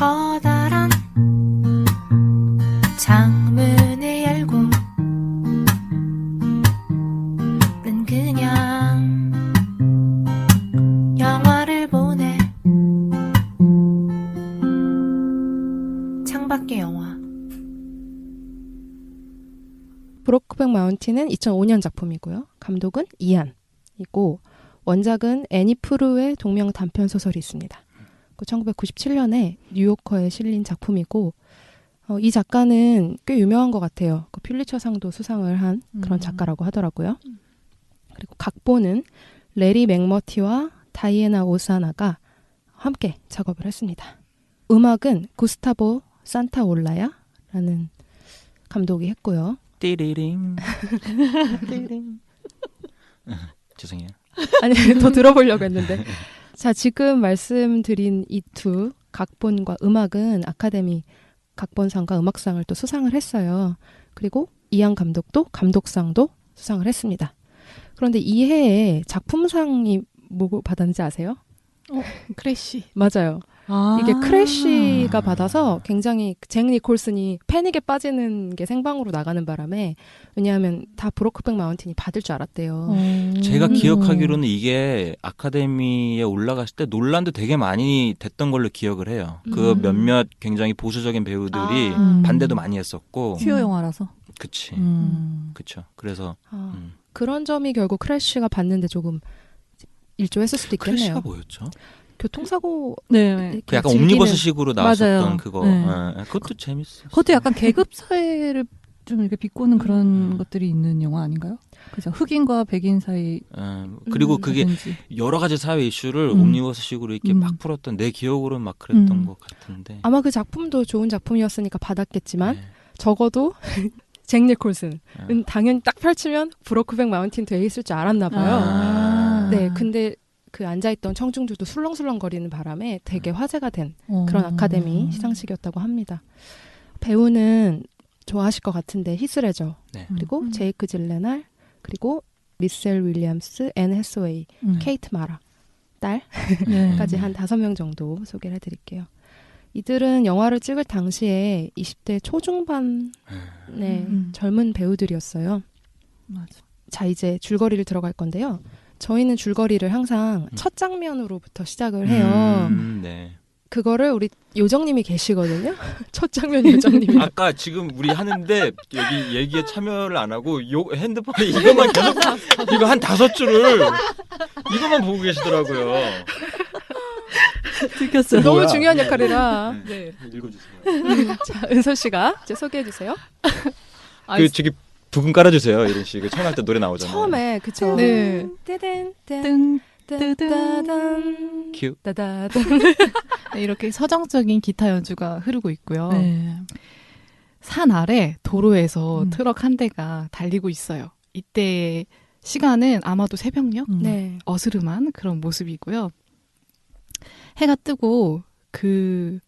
커다란 창문을 열고 는 그냥 영화를 보네. 창밖의 영화. 브로크백 마운틴은 2005년 작품이고요. 감독은 이안이고 원작은 애니 프루의 동명 단편 소설이 있습니다. 1997년에 뉴요커에 실린 작품이고 이 작가는 꽤 유명한 것 같아요. 그 퓰리처상도 수상을 한 그런 작가라고 하더라고요. 그리고 각본은 레리 맥머티와 다이애나 오사나가 함께 작업을 했습니다. 음악은 구스타보 산타올라야라는 감독이 했고요. 띠리링. 띠리링. 죄송해요. 아니, 더 들어보려고 했는데. 자, 지금 말씀드린 이 두 각본과 음악은 아카데미 각본상과 음악상을 또 수상을 했어요. 그리고 이안 감독도 감독상도 수상을 했습니다. 그런데 이 해에 작품상이 뭐 받았는지 아세요? 크래쉬. 맞아요. 이게 크래쉬가 받아서 굉장히 잭 니콜슨이 패닉에 빠지는 게 생방으로 나가는 바람에 왜냐하면 다 브로크백 마운틴이 받을 줄 알았대요. 제가 기억하기로는 이게 아카데미에 올라갔을 때 논란도 되게 많이 됐던 걸로 기억을 해요. 그 몇몇 굉장히 보수적인 배우들이 반대도 많이 했었고. 퀴어 영화라서. 그치. 그쵸. 그래서 그런 점이 결국 크래쉬가 받는데 조금 일조했을 수도 있겠네요. 크래쉬가 뭐였죠? 교통사고 네. 그 약간 옴니버스식으로 나왔었던 맞아요. 그거. 네. 그것도 재밌었어요. 그것도 약간 계급 사회를 좀 이렇게 비꼬는 그런 것들이 있는 영화 아닌가요? 그죠. 흑인과 백인 사이. 그리고 그게 라든지. 여러 가지 사회 이슈를 옴니버스식으로 이렇게 막 풀었던 내 기억으로는 막 그랬던 것 같은데. 아마 그 작품도 좋은 작품이었으니까 받았겠지만 적어도 잭 니콜슨은 당연히 딱 펼치면 브로크백 마운틴 돼 있을 줄 알았나 봐요. 네, 근데 그 앉아있던 청중들도 술렁술렁거리는 바람에 되게 화제가 된 그런 아카데미 시상식이었다고 합니다. 배우는 좋아하실 것 같은데 히스 레저, 그리고 제이크 질레날, 그리고 미셀 윌리엄스, 앤 해서웨이, 케이트 마라 딸까지 한 5명 정도 소개를 해드릴게요. 이들은 영화를 찍을 당시에 20대 초중반의 젊은 배우들이었어요. 맞아. 자, 이제 줄거리를 들어갈 건데요. 저희는 줄거리를 항상 첫 장면으로부터 시작을 해요. 네. 그거를 우리 요정님이 계시거든요. 첫 장면 요정님이. 아까 지금 우리 하는데 여기 얘기에 참여를 안 하고 핸드폰에 이것만 계속 이거 한 5줄을 이것만 보고 계시더라고요. 들켰어요. 너무 중요한 역할이라. 네. 읽어주세요. 자, 은서 씨가 이제 소개해 주세요. 저기 부금 깔아주세요. 이런 식으로 처음 할 때 노래 나오잖아요. 처음에 그쵸. 네. 뜬 뜨든 큐. 따다단. 네, 이렇게 서정적인 기타 연주가 흐르고 있고요. 네. 산 아래 도로에서 트럭 한 대가 달리고 있어요. 이때 시간은 아마도 새벽녘? 네. 어스름한 그런 모습이고요. 해가 뜨고 그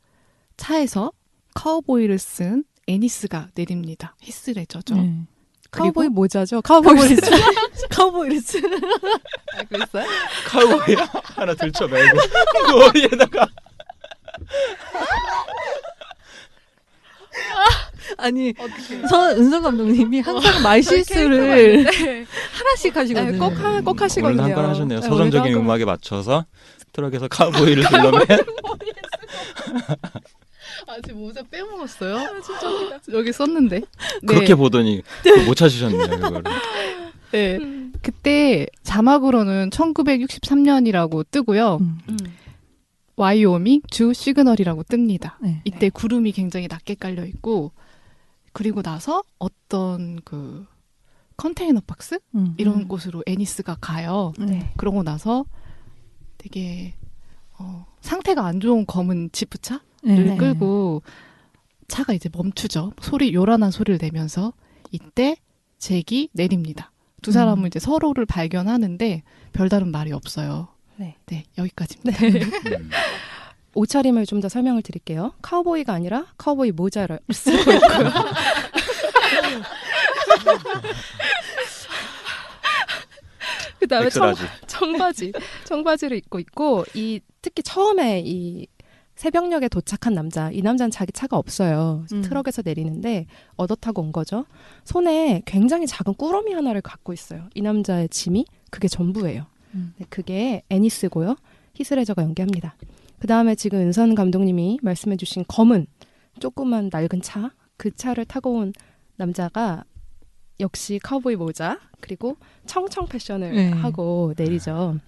차에서 카우보이를 쓴 애니스가 내립니다. 히스 레저죠. 네. 카우보이 모자죠. 카우보이 카우보이를 쓴 알고 있어요? 카우보이 하나 들쳐매고 머리에다가 아니, 은성 감독님이 항상 말실수를 하나씩 하시거든요. 꼭 하시거든요. 오늘 한 건 하셨네요. 네, 서정적인 오늘도 음악에 맞춰서 트럭에서 카우보이를 들러맨. 아, 제 모자 빼먹었어요? 진짜 여기 썼는데. 그렇게 보더니 못 찾으셨네요. 그거를. 네. 그때 자막으로는 1963년이라고 뜨고요. 와이오밍 주 시그널이라고 뜹니다. 네. 이때 구름이 굉장히 낮게 깔려 있고 그리고 나서 어떤 그 컨테이너 박스 이런 곳으로 애니스가 가요. 네. 그러고 나서 되게 상태가 안 좋은 검은 지프차를 네. 끌고 차가 이제 멈추죠. 요란한 소리를 내면서 이때 잭이 내립니다. 두 사람은 이제 서로를 발견하는데 별다른 말이 없어요. 네. 네, 여기까지입니다. 옷차림을 좀 더 설명을 드릴게요. 카우보이가 아니라 카우보이 모자를 쓰고 있고요. 그 다음에 청바지를 입고 있고, 특히 처음에 이 새벽녘에 도착한 남자. 이 남자는 자기 차가 없어요. 음. 트럭에서 내리는데 얻어 타고 온 거죠. 손에 굉장히 작은 꾸러미 하나를 갖고 있어요. 이 남자의 짐이 그게 전부예요. 네, 그게 애니스고요. 히스레저가 연기합니다. 그 다음에 지금 은선 감독님이 말씀해주신 검은 조그만 낡은 차, 그 차를 타고 온 남자가 역시 카우보이 모자 그리고 청청 패션을 네. 하고 내리죠.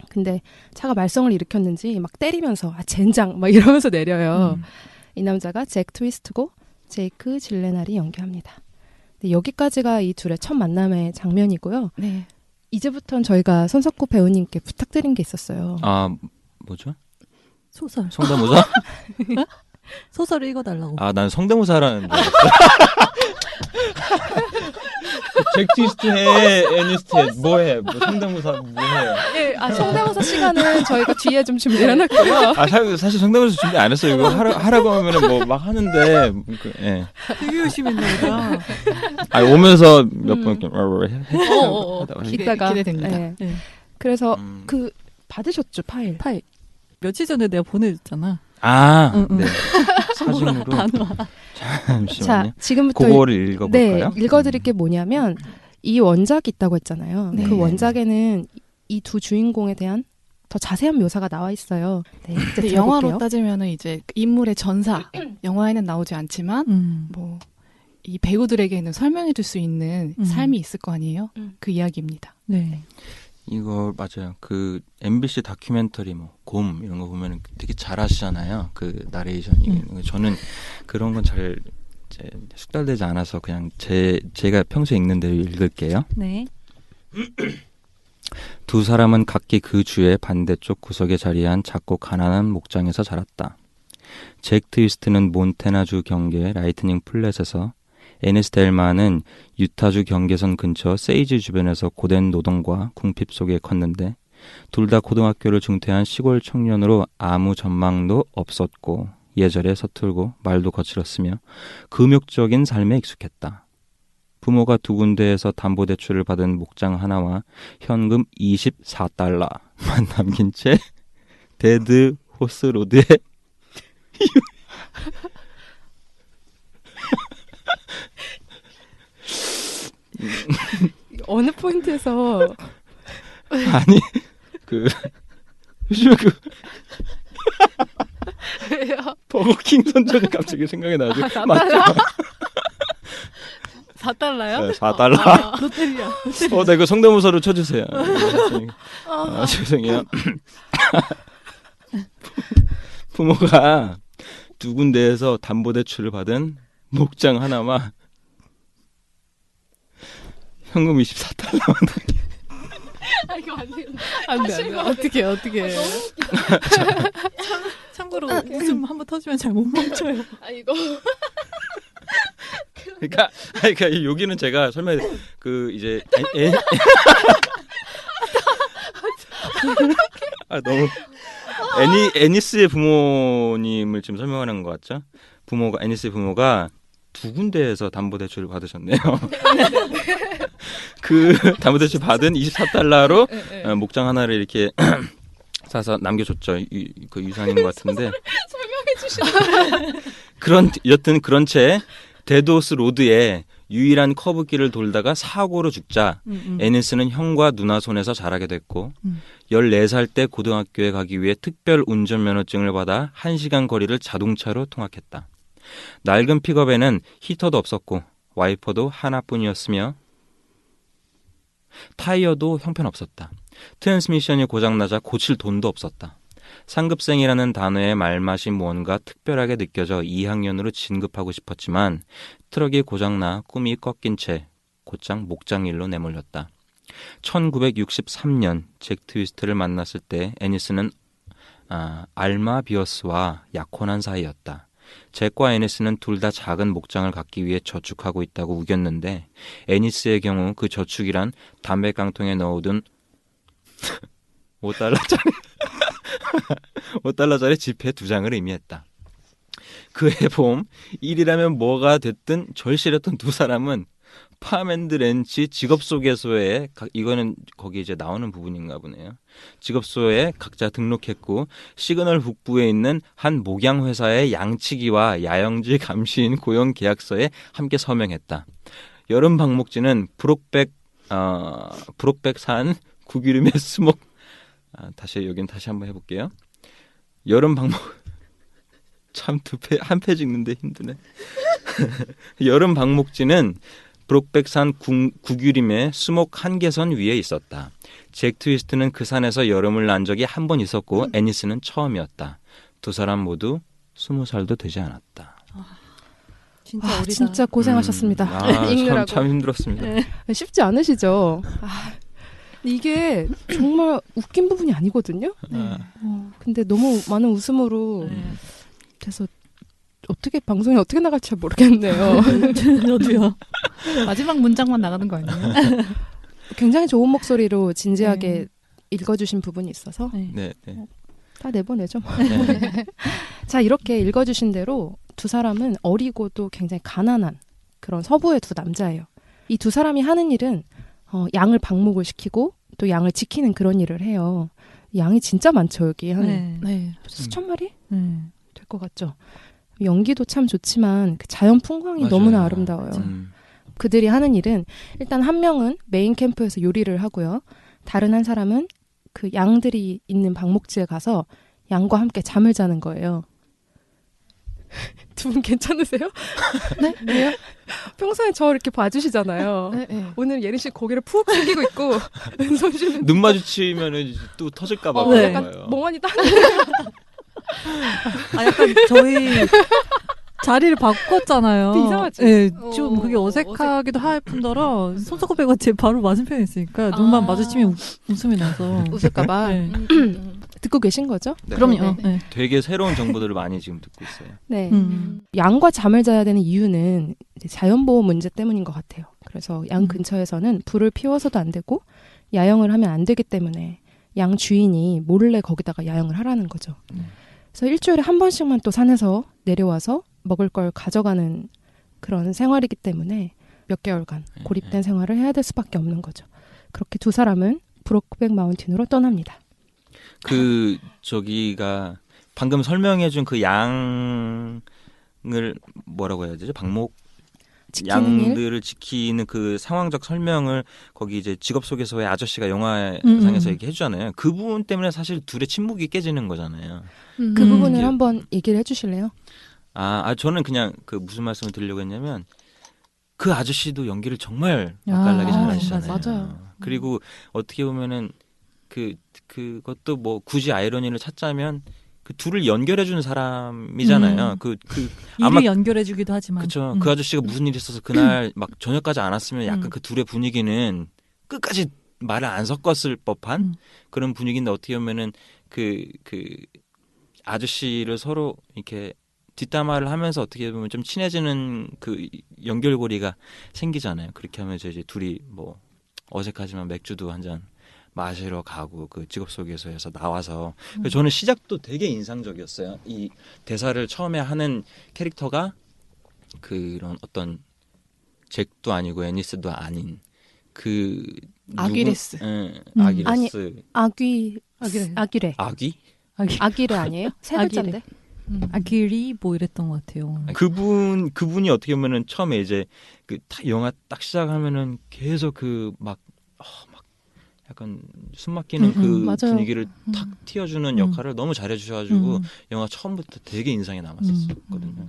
근데 차가 말썽을 일으켰는지 막 때리면서 젠장 막 이러면서 내려요. 이 남자가 잭 트위스트고 제이크 질레날이 연기합니다. 네, 여기까지가 이 둘의 첫 만남의 장면이고요. 네. 이제부터는 저희가 손석구 배우님께 부탁드린 게 있었어요. 아 뭐죠? 소설. 성대모사? 소설을 읽어달라고. 아, 난 성대모사라는 줄 알았어. 잭 트위스트 해, 애니스트 해, 뭐 해, 뭐 성대모사 뭐 해. 예, 성대모사 시간은 저희가 뒤에 좀 준비를 해놨고요. 아, 사실 성대모사 준비 안 했어요. 이거 하라고 하면은 뭐 막 하는데, 예. 되게 열심히 했나 보다. 아, 오면서 몇 번 이렇게 이따가 기대됩니다. 예. 네. 그래서 그 받으셨죠 파일? 파일. 며칠 전에 내가 보내줬잖아. 아, 응, 응. 네. 사진으로. 잠시만요. 자, 지금부터 그거를 읽어볼까요? 네, 읽어드릴 게 뭐냐면 이 원작이 있다고 했잖아요. 네. 그 원작에는 이 두 주인공에 대한 더 자세한 묘사가 나와 있어요. 네, 이제 근데 영화로 들어볼게요. 따지면은 이제 인물의 전사 영화에는 나오지 않지만 뭐 이 배우들에게는 설명해줄 수 있는 삶이 있을 거 아니에요. 그 이야기입니다. 네. 이거 맞아요. 그 MBC 다큐멘터리 뭐 곰 이런 거 보면은 되게 잘하시잖아요. 그 나레이션. 저는 그런 건 잘 숙달되지 않아서 그냥 제가 평소에 읽는 대로 읽을게요. 네. 두 사람은 각기 그 주의 반대쪽 구석에 자리한 작고 가난한 목장에서 자랐다. 잭 트위스트는 몬태나주 경계 라이트닝 플랫에서, 애니스트 헬마는 유타주 경계선 근처 세이지 주변에서 고된 노동과 궁핍 속에 컸는데 둘 다 고등학교를 중퇴한 시골 청년으로 아무 전망도 없었고 예절에 서툴고 말도 거칠었으며 금욕적인 삶에 익숙했다. 부모가 두 군데에서 담보대출을 받은 목장 하나와 현금 24달러만 남긴 채 데드 호스 로드에 어느 포인트에서 아니 요즘에 버거킹 선전이 갑자기 생각이 나지. 맞죠? 4달러요? 네, 4달러. 롯데리아. 나 이거 성대모사로 쳐주세요. 죄송해요. 부모가 두 군데에서 담보대출을 받은 목장 하나와 현금 24달러만. 이거 안 돼. 어떻게. 참고로 웃음 한번 터지면 잘 못 멈춰요. 이거. 그러니까 여기는 제가 설명해 이제 너무 애니스의 부모님을 지금 설명하는 것 같죠? 애니스의 부모가 두 군데에서 담보대출을 받으셨네요. 그 담보대출 받은 24달러로 목장 하나를 이렇게 사서 남겨줬죠. 그 유산인 것 같은데. 설명해 주시네. 여튼 그런 채 데드호스 로드에 유일한 커브길을 돌다가 사고로 죽자 애니스는 형과 누나 손에서 자라게 됐고 14살 때 고등학교에 가기 위해 특별 운전면허증을 받아 1시간 거리를 자동차로 통학했다. 낡은 픽업에는 히터도 없었고 와이퍼도 하나뿐이었으며 타이어도 형편없었다. 트랜스미션이 고장나자 고칠 돈도 없었다. 상급생이라는 단어의 말맛이 뭔가 특별하게 느껴져 2학년으로 진급하고 싶었지만 트럭이 고장나 꿈이 꺾인 채 곧장 목장일로 내몰렸다. 1963년 잭 트위스트를 만났을 때 애니스는 알마 비어스와 약혼한 사이였다. 잭과 애니스는 둘 다 작은 목장을 갖기 위해 저축하고 있다고 우겼는데 애니스의 경우 그 저축이란 담배 깡통에 넣어둔 5달러짜리 지폐 2장을 의미했다. 그해 봄 일이라면 뭐가 됐든 절실했던 두 사람은 파먼드 렌치 직업소개서에 이거는 거기 이제 나오는 부분인가 보네요. 직업소에 각자 등록했고 시그널 북부에 있는 한 목양 회사의 양치기와 야영지 감시인 고용 계약서에 함께 서명했다. 여름 방목지는 브록백산 구기름의 수목 여긴 다시 한번 해볼게요. 여름 방목 참 한 페이지 읽는데 힘드네. 여름 방목지는 브록백산 구규림의 수목 한계선 위에 있었다. 잭 트위스트는 그 산에서 여름을 난 적이 한 번 있었고 애니스는 처음이었다. 두 사람 모두 20살도 되지 않았다. 진짜 어리다. 진짜 고생하셨습니다. 읽느라고. 참 힘들었습니다. 네. 쉽지 않으시죠? 이게 정말 웃긴 부분이 아니거든요. 근데 너무 많은 웃음으로 돼서 어떻게 방송이 어떻게 나갈지 잘 모르겠네요. 저도요. 마지막 문장만 나가는 거 아니에요? 굉장히 좋은 목소리로 진지하게 읽어주신 부분이 있어서 네. 다 내보내죠. 네. 자, 이렇게 읽어주신 대로 두 사람은 어리고도 굉장히 가난한 그런 서부의 두 남자예요. 이 두 사람이 하는 일은 양을 방목을 시키고 또 양을 지키는 그런 일을 해요. 양이 진짜 많죠, 여기. 한 네. 수천 마리? 될 것 같죠. 연기도 참 좋지만 그 자연 풍광이 맞아요. 너무나 아름다워요. 그들이 하는 일은 일단 한 명은 메인 캠프에서 요리를 하고요. 다른 한 사람은 그 양들이 있는 방목지에 가서 양과 함께 잠을 자는 거예요. 두 분 괜찮으세요? 네? 왜요? 평소에 저 이렇게 봐주시잖아요. 네. 오늘 예린 씨 고개를 푹 숙이고 있고 은솔 씨는 눈 마주치면은 또 터질까봐. 네. 약간 멍하니 딱 약간 저희 자리를 바꿨잖아요. 이상하지? 네, 좀 그게 어색하기도 할 뿐더러 손석구배가 제 바로 맞은편에 있으니까 눈만 마주치면 웃음이 나서 웃을까봐 네. 듣고 계신 거죠? 네. 그럼요. 네. 되게 새로운 정보들을 많이 지금 듣고 있어요. 네. 음. 양과 잠을 자야 되는 이유는 이제 자연보호 문제 때문인 것 같아요. 그래서 양 근처에서는 불을 피워서도 안 되고 야영을 하면 안 되기 때문에 양 주인이 몰래 거기다가 야영을 하라는 거죠. 그래서 일주일에 한 번씩만 또 산에서 내려와서 먹을 걸 가져가는 그런 생활이기 때문에 몇 개월간 고립된 생활을 해야 될 수밖에 없는 거죠. 그렇게 두 사람은 브록백 마운틴으로 떠납니다. 저기가 방금 설명해준 그 양을 뭐라고 해야 되죠? 방목 지키는 양들을 지키는 그 상황적 설명을 거기 이제 직업 속에서의 아저씨가 영화상에서 얘기해 주잖아요. 그 부분 때문에 사실 둘의 침묵이 깨지는 거잖아요. 그 부분을 이게- 한번 얘기를 해주실래요? 저는 그냥 그 무슨 말씀을 드리려고 했냐면 그 아저씨도 연기를 정말 맛깔나게 잘하시잖아요. 맞아요. 그리고 어떻게 보면은 그것도 뭐 굳이 아이러니를 찾자면 그 둘을 연결해주는 사람이잖아요. 아마 일을 연결해주기도 하지만. 그렇죠. 그 아저씨가 무슨 일이 있어서 그날 막 저녁까지 안 왔으면 약간 그 둘의 분위기는 끝까지 말을 안 섞었을 법한 그런 분위기인데 어떻게 보면은 그 아저씨를 서로 이렇게 뒷담화를 하면서 어떻게 보면 좀 친해지는 그 연결고리가 생기잖아요. 그렇게 하면서 이제 둘이 뭐 어색하지만 맥주도 한 잔 마시러 가고 그 직업 소개서에서 나와서 저는 시작도 되게 인상적이었어요. 이 대사를 처음에 하는 캐릭터가 그런 어떤 잭도 아니고 애니스도 아닌 그 아귀레스. 아귀레스. 아귀레. 아귀? 아귀레 아니에요? 세 글자인데. 아기리 뭐 이랬던 것 같아요. 그분이 어떻게 보면은 처음에 이제 그 영화 딱 시작하면은 계속 막 약간 숨막히는 그 맞아요. 분위기를 탁 틔워주는 역할을 너무 잘해주셔가지고 영화 처음부터 되게 인상에 남았었거든요.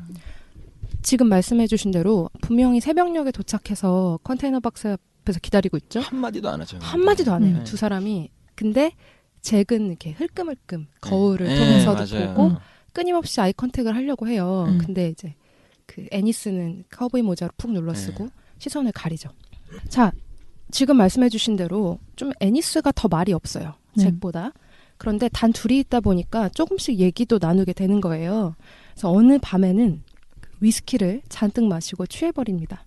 지금 말씀해주신 대로 분명히 새벽녘에 도착해서 컨테이너 박스 앞에서 기다리고 있죠. 한마디도 안 하죠. 한마디도 안 해요. 네. 두 사람이. 근데 잭은 이렇게 흘끔흘끔 거울을 네, 통해서도 맞아요. 보고 끊임없이 아이 컨택을 하려고 해요. 음. 근데 이제 그 애니스는 카우보이 모자로 푹 눌러쓰고 네. 시선을 가리죠. 자, 지금 말씀해주신 대로 좀 애니스가 더 말이 없어요. 네. 잭보다. 그런데 단 둘이 있다 보니까 조금씩 얘기도 나누게 되는 거예요. 그래서 어느 밤에는 위스키를 잔뜩 마시고 취해버립니다.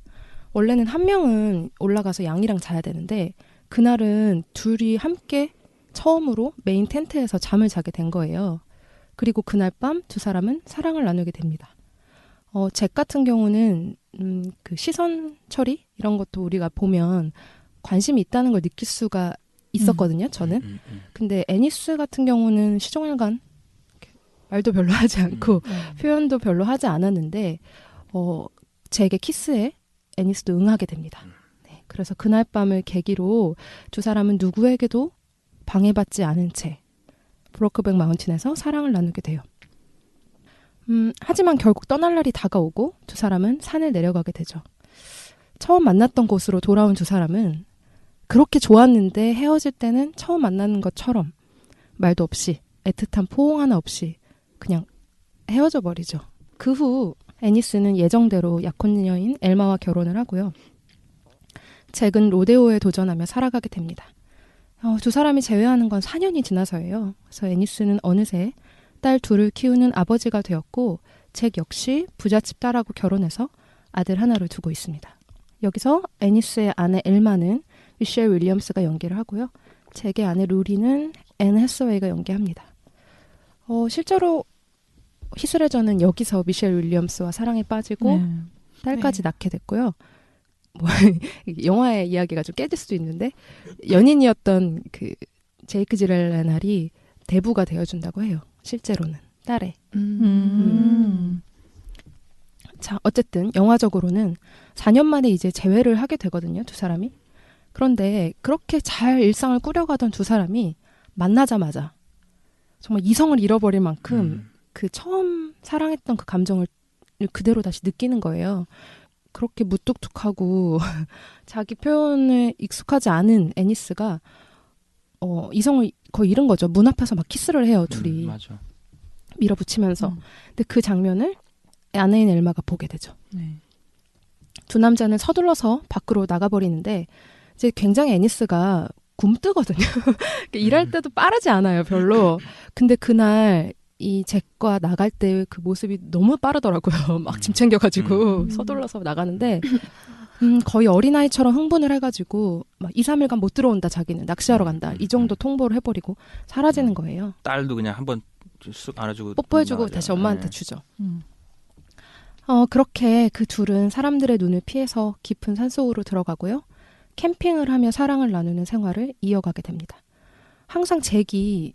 원래는 한 명은 올라가서 양이랑 자야 되는데 그날은 둘이 함께 처음으로 메인 텐트에서 잠을 자게 된 거예요. 그리고 그날 밤 두 사람은 사랑을 나누게 됩니다. 잭 같은 경우는 그 시선 처리 이런 것도 우리가 보면 관심이 있다는 걸 느낄 수가 있었거든요. 저는. 근데 애니스 같은 경우는 시종일관 말도 별로 하지 않고 표현도 별로 하지 않았는데 제게 키스에 애니스도 응하게 됩니다. 네, 그래서 그날 밤을 계기로 두 사람은 누구에게도 방해받지 않은 채 브로크백 마운틴에서 사랑을 나누게 돼요. 하지만 결국 떠날 날이 다가오고 두 사람은 산을 내려가게 되죠. 처음 만났던 곳으로 돌아온 두 사람은 그렇게 좋았는데 헤어질 때는 처음 만나는 것처럼 말도 없이 애틋한 포옹 하나 없이 그냥 헤어져 버리죠. 그 후 애니스는 예정대로 약혼녀인 엘마와 결혼을 하고요. 잭은 로데오에 도전하며 살아가게 됩니다. 두 사람이 재회하는 건 4년이 지나서예요. 그래서 애니스는 어느새 딸 둘을 키우는 아버지가 되었고 잭 역시 부잣집 딸하고 결혼해서 아들 하나를 두고 있습니다. 여기서 애니스의 아내 엘마는 미셸 윌리엄스가 연기를 하고요. 잭의 아내 루리는 앤 해서웨이가 연기합니다. 실제로 히스레저는 여기서 미셸 윌리엄스와 사랑에 빠지고 딸까지 낳게 됐고요. 뭐 영화의 이야기가 좀 깨질 수도 있는데 연인이었던 그 제이크 지렐레날이 대부가 되어준다고 해요. 실제로는 딸의. 자, 어쨌든 영화적으로는 4년 만에 이제 재회를 하게 되거든요. 두 사람이. 그런데 그렇게 잘 일상을 꾸려가던 두 사람이 만나자마자 정말 이성을 잃어버릴 만큼 그 처음 사랑했던 그 감정을 그대로 다시 느끼는 거예요. 그렇게 무뚝뚝하고 자기 표현에 익숙하지 않은 애니스가 이성을 거의 잃은 거죠. 문 앞에서 막 키스를 해요. 둘이. 맞아. 밀어붙이면서. 근데 그 장면을 아내인 엘마가 보게 되죠. 네. 두 남자는 서둘러서 밖으로 나가버리는데 이제 굉장히 애니스가 굼뜨거든요. 일할 때도 빠르지 않아요. 별로. 근데 그날 이 잭과 나갈 때 그 모습이 너무 빠르더라고요. 막 짐 챙겨가지고 서둘러서 나가는데 거의 어린아이처럼 흥분을 해가지고 막 2, 3일간 못 들어온다. 자기는 낚시하러 간다. 이 정도 통보를 해버리고 사라지는 거예요. 딸도 그냥 한번 쑥 안아주고 뽀뽀해주고 나가죠. 다시 엄마한테 네. 주죠. 음. 그렇게 그 둘은 사람들의 눈을 피해서 깊은 산속으로 들어가고요. 캠핑을 하며 사랑을 나누는 생활을 이어가게 됩니다. 항상 잭이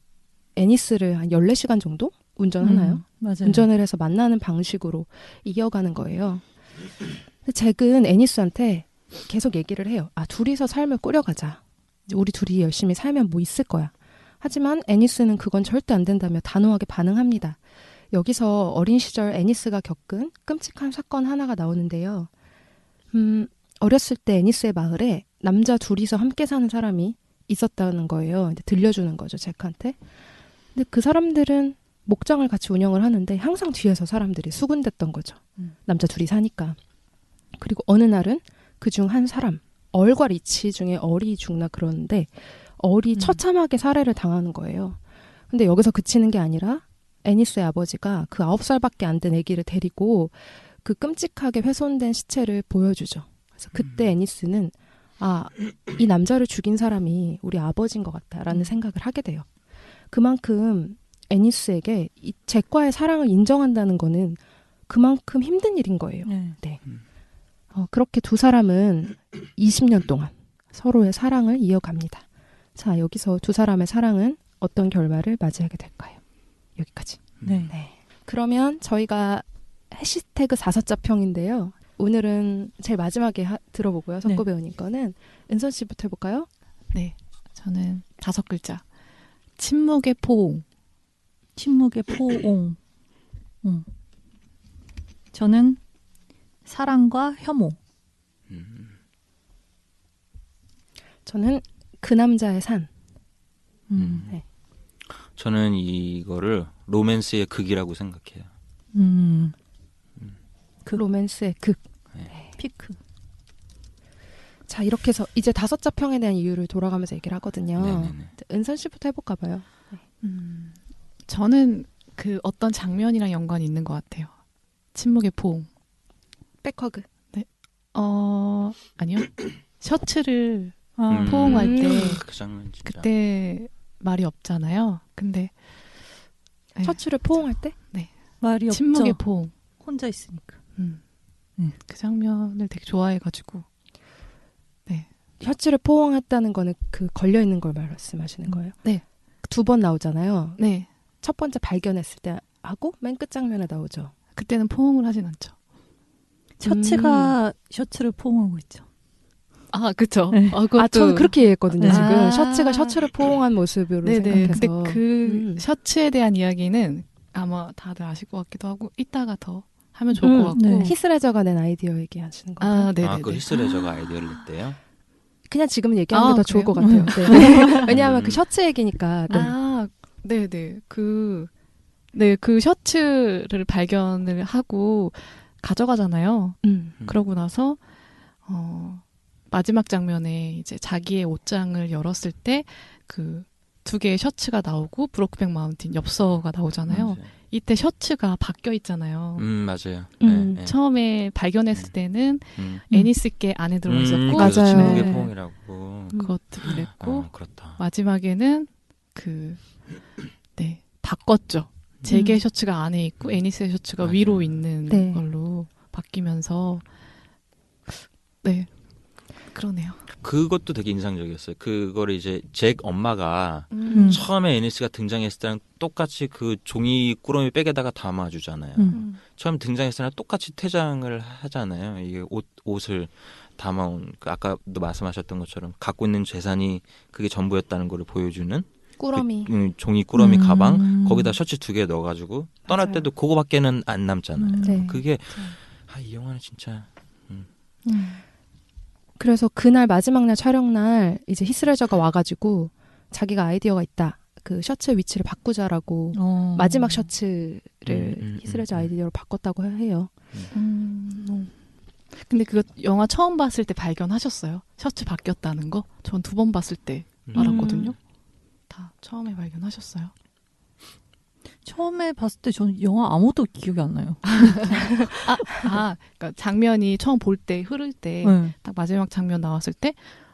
애니스를 한 14시간 정도 운전하나요? 맞아요. 운전을 해서 만나는 방식으로 이어가는 거예요. 근데 잭은 애니스한테 계속 얘기를 해요. 둘이서 삶을 꾸려가자. 이제 우리 둘이 열심히 살면 뭐 있을 거야. 하지만 애니스는 그건 절대 안 된다며 단호하게 반응합니다. 여기서 어린 시절 애니스가 겪은 끔찍한 사건 하나가 나오는데요. 어렸을 때 애니스의 마을에 남자 둘이서 함께 사는 사람이 있었다는 거예요. 이제 들려주는 거죠, 잭한테. 근데 그 사람들은 목장을 같이 운영을 하는데 항상 뒤에서 사람들이 수군댔던 거죠. 남자 둘이 사니까. 그리고 어느 날은 그중 한 사람, 얼과 리치 중에 얼이 죽나 그러는데 얼이 처참하게 살해를 당하는 거예요. 근데 여기서 그치는 게 아니라 애니스의 아버지가 그 9살밖에 안 된 아기를 데리고 그 끔찍하게 훼손된 시체를 보여주죠. 그래서 그때 애니스는 이 남자를 죽인 사람이 우리 아버지인 것 같다라는 생각을 하게 돼요. 그만큼 애니스에게 이 잭과의 사랑을 인정한다는 거는 그만큼 힘든 일인 거예요. 네. 그렇게 두 사람은 20년 동안 서로의 사랑을 이어갑니다. 자, 여기서 두 사람의 사랑은 어떤 결말을 맞이하게 될까요? 여기까지. 네. 그러면 저희가 해시태그 4사자평인데요. 오늘은 제일 마지막에 들어보고요. 석고 배우님 거는 은선 씨부터 해볼까요? 네. 저는 5글자. 침묵의 포옹. 침묵의 포옹. 저는 사랑과 혐오. 저는 그 남자의 산. 네. 저는 이거를 로맨스의 극이라고 생각해요. 그 로맨스의 극. 네. 피크. 자, 이렇게 해서 이제 5자평에 대한 이유를 돌아가면서 얘기를 하거든요. 네네네. 은선 씨부터 해볼까 봐요. 저는 그 어떤 장면이랑 연관이 있는 것 같아요. 침묵의 포옹. 백허그. 네. 아니요. 셔츠를 아, 포옹할 때 그 장면 진짜. 그때 말이 없잖아요. 근데 네. 셔츠를 포옹할 때? 말이 없죠. 침묵의 포옹. 혼자 있으니까. 그 장면을 되게 좋아해가지고. 셔츠를 포옹했다는 거는 그 걸려 있는 걸 말씀하시는 거예요? 네. 2번 나오잖아요. 네. 첫 번째 발견했을 때 하고 맨 끝 장면에 나오죠. 그때는 포옹을 하진 않죠. 셔츠가 셔츠를 포옹하고 있죠. 아, 그쵸. 네. 아, 저는 그렇게 이해했거든요, 지금. 아. 셔츠가 셔츠를 포옹한 모습으로 네네. 생각해서. 근데 그 셔츠에 대한 이야기는 아마 다들 아실 것 같기도 하고 이따가 더 하면 좋을 것 같고. 네. 히스레저가 낸 아이디어 얘기하시는 거예요? 아, 네네. 그 히스레저가 아이디어를 냈대요. 그냥 지금 얘기하는 게 더 좋을 것 그래요? 같아요. 네. 왜냐하면 그 셔츠 얘기니까. 네. 아, 네네. 그 셔츠를 발견을 하고 가져가잖아요. 그러고 나서, 마지막 장면에 이제 자기의 옷장을 열었을 때 그 2개의 셔츠가 나오고 브로크백 마운틴 엽서가 나오잖아요. 맞아요. 이때 셔츠가 바뀌어 있잖아요. 맞아요. 음. 네. 처음에 발견했을 때는 음. 애니스께 안에 들어 있었고 맞아요. 친구의 네. 포옹이라고. 그것도 그랬고 그렇다. 마지막에는 바꿨죠. 제게 셔츠가 안에 있고 애니스의 셔츠가 맞아요. 위로 있는 네. 걸로 바뀌면서 네 그러네요. 그것도 되게 인상적이었어요. 그거를 이제 잭 엄마가 처음에 애니스가 등장했을 때랑 똑같이 그 종이 꾸러미 백에다가 담아주잖아요. 처음 등장했을 때랑 똑같이 퇴장을 하잖아요. 이게 옷을 담아온 그 아까도 말씀하셨던 것처럼 갖고 있는 재산이 그게 전부였다는 걸 보여주는 꾸러미. 그, 종이 꾸러미 가방 거기다 셔츠 2개 넣어가지고 떠날 맞아요. 때도 그거밖에는 안 남잖아요. 네. 그게 이 영화는 진짜 그래서 그날 마지막 날 촬영 날 이제 히스레저가 와가지고 자기가 아이디어가 있다. 그 셔츠 위치를 바꾸자라고 마지막 셔츠를 히스레저 아이디어로 바꿨다고 해요. 근데 그거 영화 처음 봤을 때 발견하셨어요? 셔츠 바뀌었다는 거? 전 2번 봤을 때 알았거든요. 다 처음에 발견하셨어요? 처음에 봤을 때 저는 영화 아무것도 기억이 안 나요. 그러니까 장면이 처음 볼 때 흐를 때 딱 마지막 장면 나왔을 때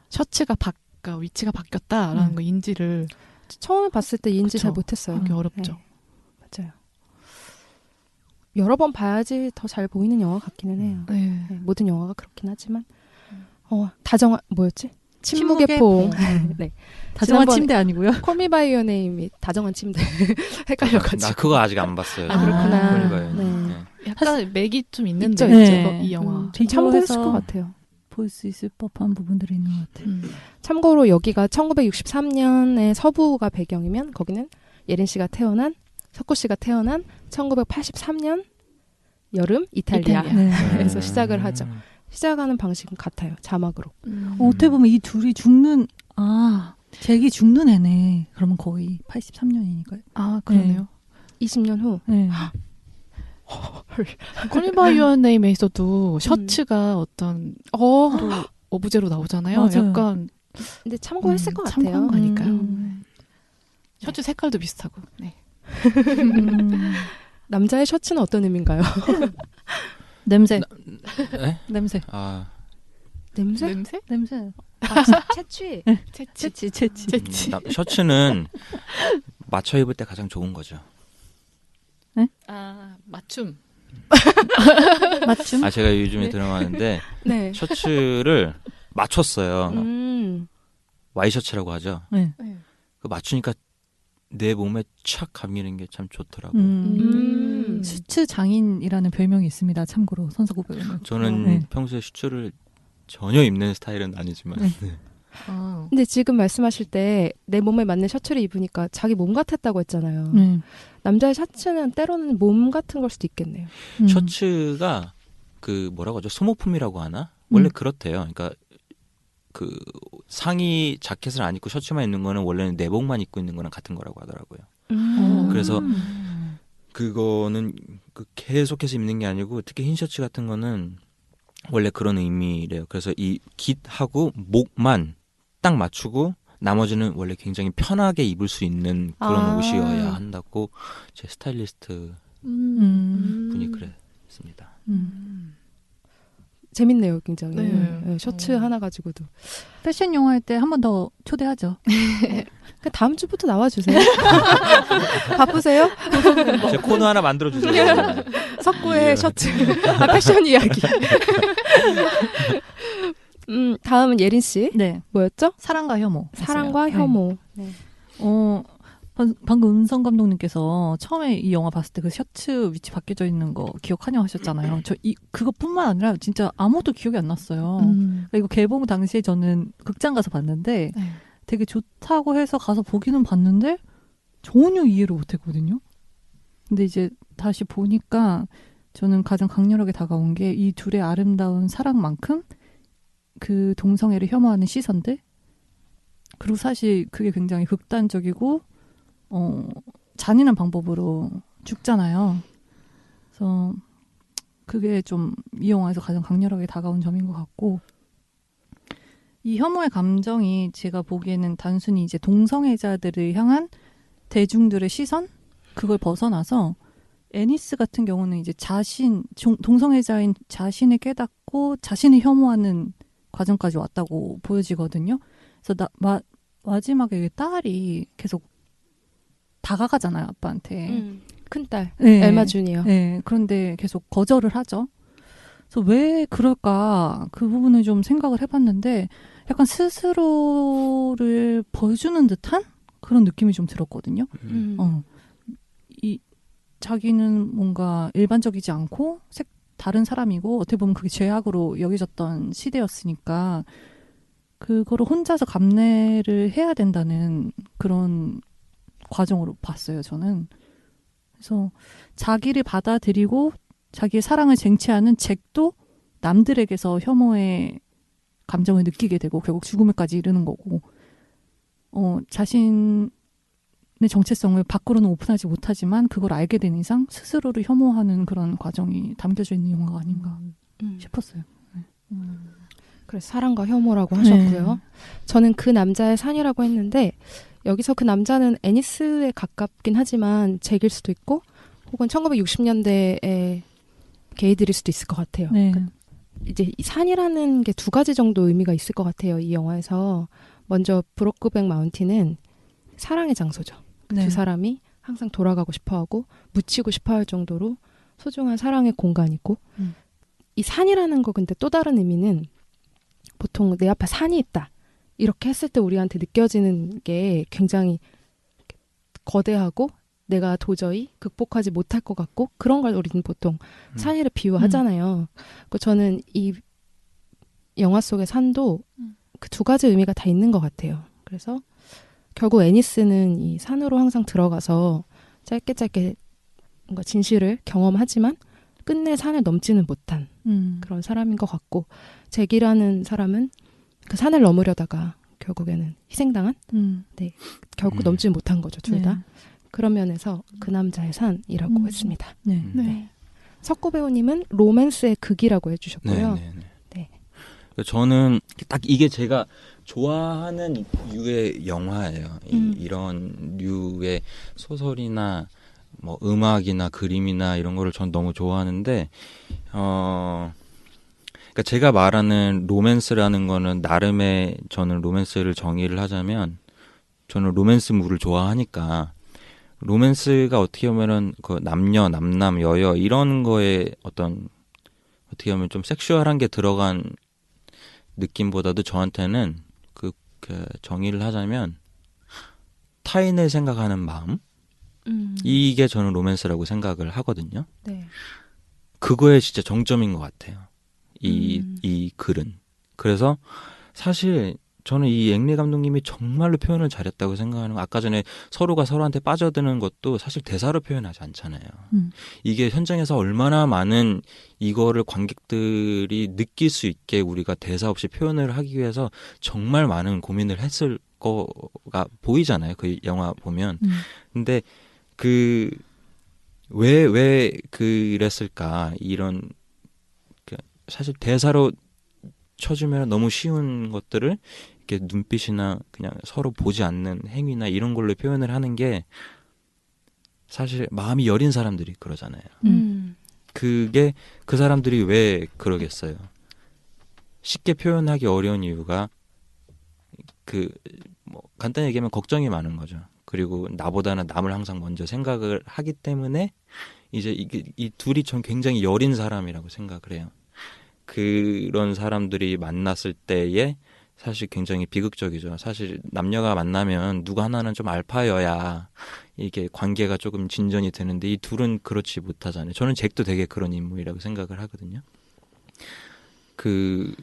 셔츠가 그러니까 위치가 바뀌었다라는 거 인지를 처음에 봤을 때 인지 그쵸. 잘 못했어요. 하기 어렵죠. 네. 맞아요. 여러 번 봐야지 더 잘 보이는 영화 같기는 해요. 네. 네, 모든 영화가 그렇긴 하지만 다정한 뭐였지? 침묵의 침묵의 포옹. 포옹. 네. 다정한 지난번에 침대 아니고요. 콜미 바이 유어 네임이 다정한 침대 헷갈려가지고. 나 그거 아직 안 봤어요. 아, 그렇구나. 콜리바요. 네. 약간 맥이 좀 있는데 있죠, 있죠, 있죠. 이 영화. 참고했을 것 같아요. 볼 수 있을 법한 부분들이 있는 것 같아요. 참고로 여기가 1963년에 서부가 배경이면 거기는 예린 씨가 태어난 석구 씨가 태어난 1983년 여름 이탈리아. 에서 시작을 하죠. 시작하는 방식은 같아요. 자막으로. 어떻게 보면 이 둘이 죽는 잭이 죽는 애네. 그러면 거의 83년이니까요. 아, 그러네요. 20년 후. 네. 콜리바 유어 네임에서도 셔츠가 어떤 또 오브제로 나오잖아요. 맞아요. 약간 근데 참고했을 것 같아요. 참고한 거니까요. 음. 셔츠 색깔도 비슷하고. 네. 남자의 셔츠는 어떤 의미인가요? 냄새. 네? 냄새. 냄새? 냄새? 냄새. 채취. 채취. 채취. 셔츠는 맞춰 입을 때 가장 좋은 거죠. 맞춤. 맞춤? 제가 요즘에 네. 들어가는데 네. 셔츠를 맞췄어요. 와이셔츠라고 하죠. 네. 그 맞추니까 내 몸에 착 감기는 게 참 좋더라고요. 슈츠 장인이라는 별명이 있습니다. 참고로 손석구 배우는. 저는 네. 평소에 슈츠를 전혀 입는 스타일은 아니지만 네. 근데 지금 말씀하실 때 내 몸에 맞는 셔츠를 입으니까 자기 몸 같았다고 했잖아요. 남자의 셔츠는 때로는 몸 같은 걸 수도 있겠네요. 셔츠가 그 뭐라고 하죠? 소모품이라고 하나? 원래 그렇대요. 그러니까 그 상의 자켓을 안 입고 셔츠만 입는 거는 원래는 내복만 입고 있는 거랑 같은 거라고 하더라고요. 그래서 그거는 그 계속해서 입는 게 아니고 특히 흰 셔츠 같은 거는 원래 그런 의미래요. 그래서 이 깃하고 목만 딱 맞추고 나머지는 원래 굉장히 편하게 입을 수 있는 그런 옷이어야 한다고 제 스타일리스트 분이 그랬습니다. 재밌네요, 굉장히. 네. 네, 셔츠 하나 가지고도. 패션 영화 할 때 한 번 더 초대하죠. 그냥 다음 주부터 나와주세요. 바쁘세요? 제 코너 하나 만들어 주세요. 석구의 셔츠. 패션 이야기. 다음은 예린 씨. 네. 뭐였죠? 사랑과 혐오. 사랑과 했어요. 혐오. 네. 방금 은성 감독님께서 처음에 이 영화 봤을 때 그 셔츠 위치 바뀌어져 있는 거 기억하냐 하셨잖아요. 그것뿐만 아니라 진짜 아무도 기억이 안 났어요. 그러니까 이거 개봉 당시에 저는 극장 가서 봤는데 네. 되게 좋다고 해서 가서 보기는 봤는데 전혀 이해를 못했거든요. 근데 이제 다시 보니까 저는 가장 강렬하게 다가온 게 이 둘의 아름다운 사랑만큼 그 동성애를 혐오하는 시선들, 그리고 사실 그게 굉장히 극단적이고 잔인한 방법으로 죽잖아요. 그래서 그게 좀 이 영화에서 가장 강렬하게 다가온 점인 것 같고, 이 혐오의 감정이 제가 보기에는 단순히 이제 동성애자들을 향한 대중들의 시선, 그걸 벗어나서 애니스 같은 경우는 이제 동성애자인 자신을 깨닫고 자신을 혐오하는 과정까지 왔다고 보여지거든요. 그래서 마지막에 딸이 계속 다가가잖아요, 아빠한테. 큰딸 네. 엘마 주니어. 네, 그런데 계속 거절을 하죠. 그래서 왜 그럴까 그 부분을 좀 생각을 해봤는데 약간 스스로를 보여주는 듯한 그런 느낌이 좀 들었거든요. 자기는 뭔가 일반적이지 않고 다른 사람이고 어떻게 보면 그게 죄악으로 여겨졌던 시대였으니까 그거를 혼자서 감내를 해야 된다는 그런 과정으로 봤어요, 저는. 그래서 자기를 받아들이고 자기의 사랑을 쟁취하는 잭도 남들에게서 혐오의 감정을 느끼게 되고 결국 죽음에까지 이르는 거고, 자신의 정체성을 밖으로는 오픈하지 못하지만 그걸 알게 된 이상 스스로를 혐오하는 그런 과정이 담겨져 있는 영화가 아닌가 싶었어요. 네. 그래서 사랑과 혐오라고 하셨고요. 네. 저는 그 남자의 산이라고 했는데 여기서 그 남자는 애니스에 가깝긴 하지만 잭일 수도 있고 혹은 1960년대의 게이들일 수도 있을 것 같아요. 네. 그러니까 이제 이 산이라는 게 두 가지 정도 의미가 있을 것 같아요. 이 영화에서 먼저 브로크백 마운틴은 사랑의 장소죠. 네. 두 사람이 항상 돌아가고 싶어하고 묻히고 싶어할 정도로 소중한 사랑의 공간이고 이 산이라는 거 근데 또 다른 의미는 보통 내 앞에 산이 있다 이렇게 했을 때 우리한테 느껴지는 게 굉장히 거대하고 내가 도저히 극복하지 못할 것 같고 그런 걸 우리는 보통 산이를 비유하잖아요. 저는 이 영화 속의 산도 그 두 가지 의미가 다 있는 것 같아요. 그래서 결국 애니스는 이 산으로 항상 들어가서 짧게 뭔가 진실을 경험하지만 끝내 산을 넘지는 못한 그런 사람인 것 같고, 잭이라는 사람은 그 산을 넘으려다가 결국에는 희생당한 네, 결국 넘지 못한 거죠, 둘 다. 네. 그런 면에서 그 남자의 산이라고 했습니다. 네. 네. 석구 배우님은 로맨스의 극이라고 해주셨고요. 네. 네. 저는 딱 이게 제가 좋아하는 류의 영화예요. 이런 류의 소설이나 뭐 음악이나 그림이나 이런 거를 전 너무 좋아하는데, 그러니까 제가 말하는 로맨스라는 거는 나름의, 저는 로맨스를 정의를 하자면 저는 로맨스물을 좋아하니까 로맨스가 어떻게 보면은 그 남녀, 남남, 여여 이런 거에 어떤 어떻게 보면 좀 섹슈얼한 게 들어간 느낌보다도 저한테는 그 정의를 하자면 타인을 생각하는 마음, 이게 저는 로맨스라고 생각을 하거든요. 네. 그거에 진짜 정점인 것 같아요. 이 글은. 그래서 사실 저는 이 앵리 감독님이 정말로 표현을 잘했다고 생각하는 거, 아까 전에 서로가 서로한테 빠져드는 것도 사실 대사로 표현하지 않잖아요. 이게 현장에서 얼마나 많은 이거를 관객들이 느낄 수 있게 우리가 대사 없이 표현을 하기 위해서 정말 많은 고민을 했을 거가 보이잖아요. 그 영화 보면. 근데 왜 그랬을까, 이런 사실 대사로 쳐주면 너무 쉬운 것들을 이렇게 눈빛이나 그냥 서로 보지 않는 행위나 이런 걸로 표현을 하는 게 사실 마음이 여린 사람들이 그러잖아요. 그게 그 사람들이 왜 그러겠어요. 쉽게 표현하기 어려운 이유가 뭐 간단히 얘기하면 걱정이 많은 거죠. 그리고 나보다는 남을 항상 먼저 생각을 하기 때문에 이제 이 둘이 전 굉장히 여린 사람이라고 생각을 해요. 그런 사람들이 만났을 때에 사실 굉장히 비극적이죠. 사실 남녀가 만나면 누구 하나는 좀 알파여야 이게 관계가 조금 진전이 되는데 이 둘은 그렇지 못하잖아요. 저는 잭도 되게 그런 인물이라고 생각을 하거든요. 그리고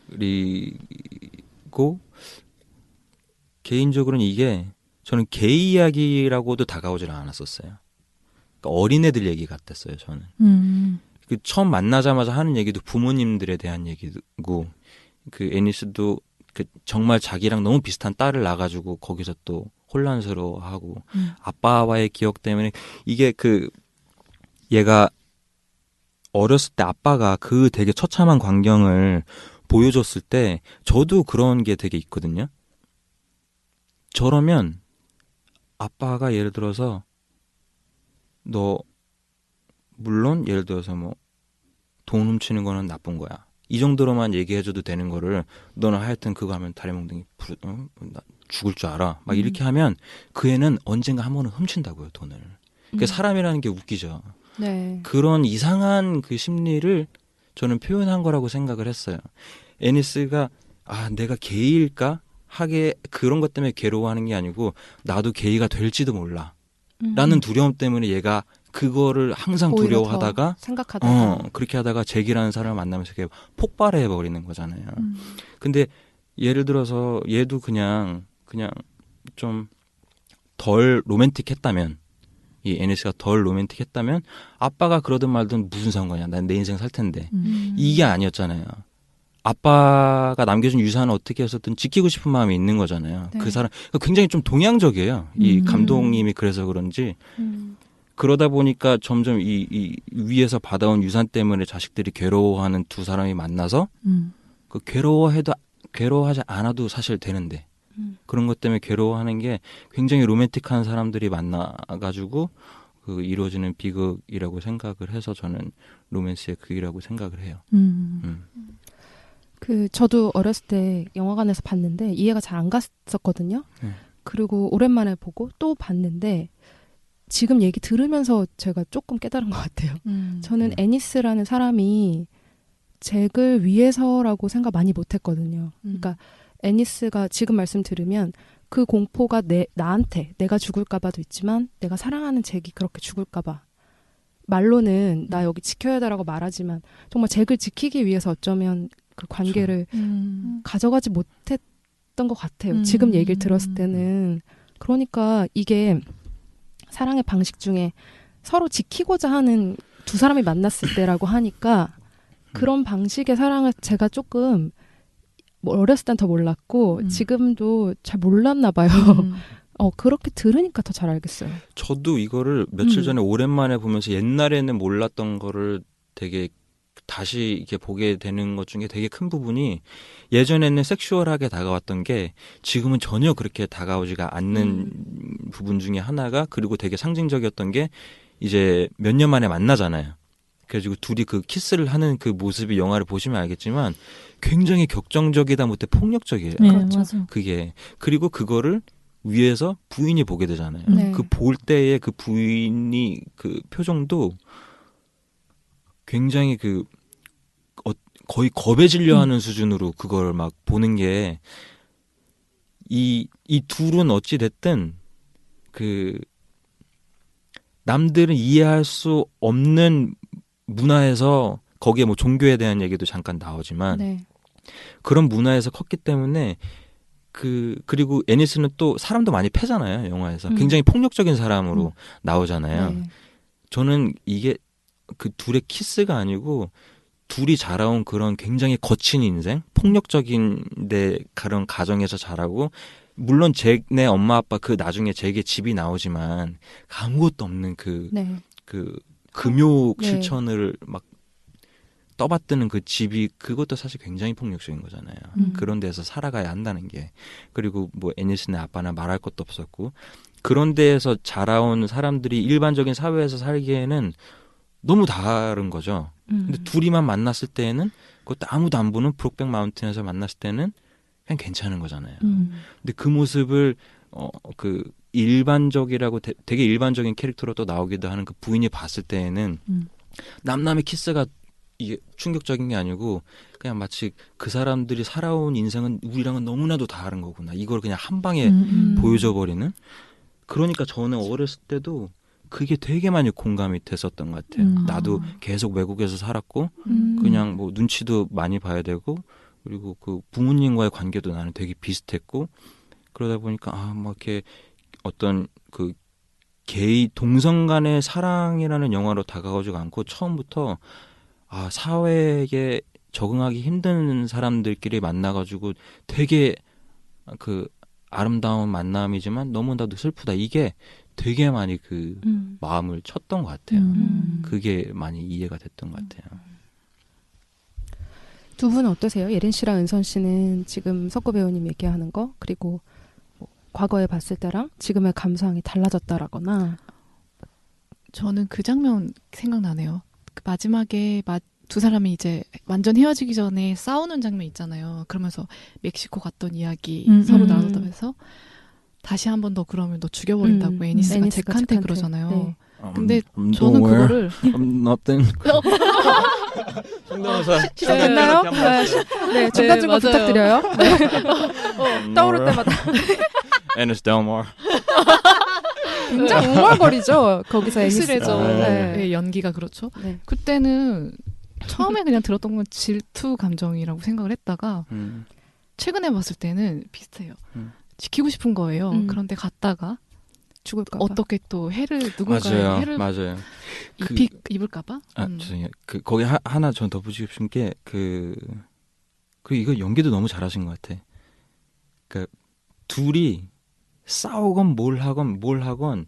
개인적으로는 이게 저는 게이 이야기라고도 다가오질 않았었어요. 그러니까 어린애들 얘기 같았어요. 저는. 그 처음 만나자마자 하는 얘기도 부모님들에 대한 얘기고 그 애니스도 그 정말 자기랑 너무 비슷한 딸을 낳아가지고 거기서 또 혼란스러워하고 아빠와의 기억 때문에 이게 그 얘가 어렸을 때 아빠가 그 되게 처참한 광경을 보여줬을 때 저도 그런 게 되게 있거든요. 저러면 아빠가 예를 들어서 너 물론 예를 들어서 뭐 돈 훔치는 거는 나쁜 거야. 이 정도로만 얘기해줘도 되는 거를 너는 하여튼 그거 하면 다리몽둥이 나 죽을 줄 알아. 막 이렇게 하면 그 애는 언젠가 한 번은 훔친다고요, 돈을. 그 사람이라는 게 웃기죠. 네. 그런 이상한 그 심리를 저는 표현한 거라고 생각을 했어요. 애니스가 내가 게이일까? 하게 그런 것 때문에 괴로워하는 게 아니고 나도 게이가 될지도 몰라. 라는 두려움 때문에 얘가 그거를 항상 두려워하다가 생각하다가 그렇게 하다가 잭이라는 사람을 만나면서 이렇게 폭발해 버리는 거잖아요. 근데 예를 들어서 얘도 그냥 좀 덜 로맨틱했다면 이 애니스가 덜 로맨틱했다면 아빠가 그러든 말든 무슨 상관이야. 난 내 인생 살 텐데. 이게 아니었잖아요. 아빠가 남겨준 유산을 어떻게 해서든 지키고 싶은 마음이 있는 거잖아요. 네. 그 사람 굉장히 좀 동양적이에요. 이 감독님이 그래서 그런지 그러다 보니까 점점 이 위에서 받아온 유산 때문에 자식들이 괴로워하는 두 사람이 만나서 그 괴로워하지 않아도 사실 되는데 그런 것 때문에 괴로워하는 게 굉장히 로맨틱한 사람들이 만나가지고 그 이루어지는 비극이라고 생각을 해서 저는 로맨스의 극이라고 생각을 해요. 그 저도 어렸을 때 영화관에서 봤는데 이해가 잘 안 갔었거든요. 그리고 오랜만에 보고 또 봤는데 지금 얘기 들으면서 제가 조금 깨달은 것 같아요. 저는 애니스라는 사람이 잭을 위해서라고 생각 많이 못했거든요. 그러니까 애니스가 지금 말씀 들으면 그 공포가 나한테 내가 죽을까봐도 있지만 내가 사랑하는 잭이 그렇게 죽을까봐 말로는 나 여기 지켜야 돼라고 말하지만 정말 잭을 지키기 위해서 어쩌면 그 관계를 가져가지 못했던 것 같아요. 지금 얘기를 들었을 때는. 그러니까 이게 사랑의 방식 중에 서로 지키고자 하는 두 사람이 만났을 때라고 하니까 그런 방식의 사랑을 제가 조금 어렸을 땐 더 몰랐고 지금도 잘 몰랐나 봐요. 그렇게 들으니까 더 잘 알겠어요. 저도 이거를 며칠 전에 오랜만에 보면서 옛날에는 몰랐던 거를 되게 다시 이렇게 보게 되는 것 중에 되게 큰 부분이 예전에는 섹슈얼하게 다가왔던 게 지금은 전혀 그렇게 다가오지가 않는 부분 중에 하나가 그리고 되게 상징적이었던 게 이제 몇 년 만에 만나잖아요. 그래가지고 둘이 그 키스를 하는 그 모습이 영화를 보시면 알겠지만 굉장히 격정적이다 못해 폭력적이에요. 네, 그렇죠. 맞아. 그게 그리고 그거를 위에서 부인이 보게 되잖아요. 네. 그 볼 때의 그 부인이 그 표정도 굉장히 그 거의 겁에 질려하는 수준으로 그걸 막 보는 게 이 둘은 어찌 됐든 그 남들은 이해할 수 없는 문화에서 거기에 뭐 종교에 대한 얘기도 잠깐 나오지만 네. 그런 문화에서 컸기 때문에 그리고 애니스는 또 사람도 많이 패잖아요. 영화에서 굉장히 폭력적인 사람으로 나오잖아요. 네. 저는 이게 그 둘의 키스가 아니고 둘이 자라온 그런 굉장히 거친 인생, 폭력적인데 그런 가정에서 자라고 물론 잭네 엄마 아빠 그 나중에 잭의 집이 나오지만 아무것도 없는 그 금욕 네. 실천을 막 떠받드는 그 집이 그것도 사실 굉장히 폭력적인 거잖아요. 그런 데서 살아가야 한다는 게 그리고 뭐 애니스네 아빠나 말할 것도 없었고 그런 데에서 자라온 사람들이 일반적인 사회에서 살기에는 너무 다른 거죠. 근데 둘이만 만났을 때에는 그것도 아무도 안 보는 브록백 마운틴에서 만났을 때는 그냥 괜찮은 거잖아요. 근데 그 모습을 그 일반적이라고 되게 일반적인 캐릭터로 또 나오기도 하는 그 부인이 봤을 때에는 남남의 키스가 이게 충격적인 게 아니고 그냥 마치 그 사람들이 살아온 인생은 우리랑은 너무나도 다른 거구나. 이걸 그냥 한 방에 보여줘 버리는. 그러니까 저는 어렸을 때도 그게 되게 많이 공감이 됐었던 것 같아요. 나도 계속 외국에서 살았고 그냥 뭐 눈치도 많이 봐야 되고 그리고 그 부모님과의 관계도 나는 되게 비슷했고 그러다 보니까 막 이렇게 어떤 그 게이 동성 간의 사랑이라는 영화로 다가오지가 않고 처음부터 사회에 적응하기 힘든 사람들끼리 만나가지고 되게 그 아름다운 만남이지만 너무나도 슬프다. 이게 되게 많이 그 마음을 쳤던 것 같아요. 그게 많이 이해가 됐던 것 같아요. 두 분은 어떠세요? 예린 씨랑 은선 씨는 지금 석구 배우님 얘기하는 거 그리고 뭐 과거에 봤을 때랑 지금의 감상이 달라졌다라거나. 저는 그 장면 생각나네요. 그 마지막에 두 사람이 이제 완전 헤어지기 전에 싸우는 장면 있잖아요. 그러면서 멕시코 갔던 이야기 서로 나누면서 다시 한 번 더 그러면 너 죽여버린다고 애니스가 잭한테 그러잖아요. 네. 근데 저는 그거를 nothing. 성대모사 시작했나요? 네, 중간중간 맞아요. 부탁드려요. 떠오를 때마다 Ennis Delmar. 굉장히 웅얼거리죠. 거기서 엑스레저 네. 연기가 그렇죠. 네. 그때는 처음에 그냥 들었던 건 질투 감정이라고 생각을 했다가 최근에 봤을 때는 비슷해요. 지키고 싶은 거예요. 그런데 갔다가 죽을까 봐. 어떻게 또 누군가의 해를 맞아요. 입을까봐. 죄송해요. 거기 하나 전 덧붙이고 싶은 게 이거 연기도 너무 잘하신 것 같아. 그 둘이 싸우건 뭘 하건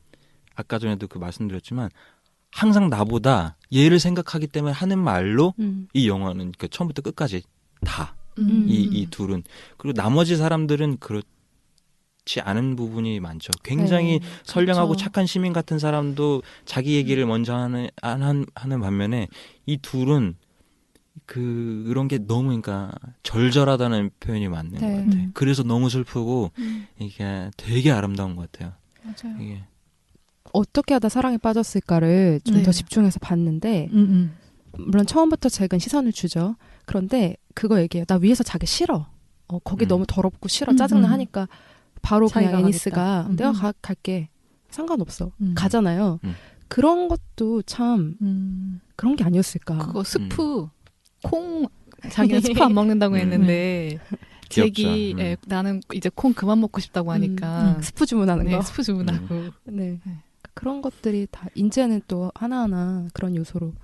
아까 전에도 그 말씀드렸지만 항상 나보다 얘를 생각하기 때문에 하는 말로 이 영화는 그 처음부터 끝까지 다 이 둘은 그리고 나머지 사람들은 그렇지 않은 부분이 많죠. 굉장히 선량하고 그렇죠. 착한 시민 같은 사람도 자기 얘기를 먼저 하는 반면에 이 둘은 그런 게 너무 그러니까 절절하다는 표현이 맞는 것 같아요. 그래서 너무 슬프고 이게 되게 아름다운 것 같아요. 맞아요. 이게 어떻게 하다 사랑에 빠졌을까를 좀 더 집중해서 봤는데 물론 처음부터 잭은 시선을 주죠. 그런데 그거 얘기해요. 나 위에서 자기 싫어. 거기 너무 더럽고 싫어. 짜증나 하니까 바로 그냥 애니스가 내가 갈게. 상관없어. 가잖아요. 그런 것도 참 그런 게 아니었을까. 그거 스프 콩 자기는 스프 안 먹는다고 했는데 잭이 나는 이제 콩 그만 먹고 싶다고 하니까 스프 주문하는 거. 스프 주문하고 네. 그런 것들이 다 이제는 또 하나하나 그런 요소로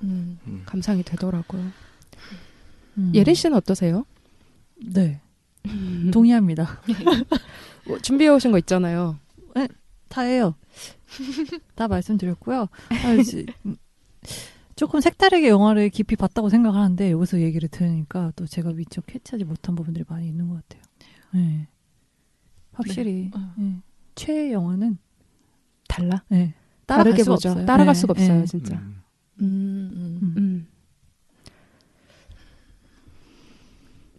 감상이 되더라고요. 예린 씨는 어떠세요? 네. 동의합니다. 뭐 준비해 오신 거 있잖아요. 다 해요. 다 말씀드렸고요. 조금 색다르게 영화를 깊이 봤다고 생각을 하는데 여기서 얘기를 들으니까 또 제가 미처 캐치하지 못한 부분들이 많이 있는 것 같아요. 네. 확실히 네. 최애 영화는 달라? 네. 다르게 수가 보죠. 없어요. 따라갈 네. 수가 없어요, 네. 진짜.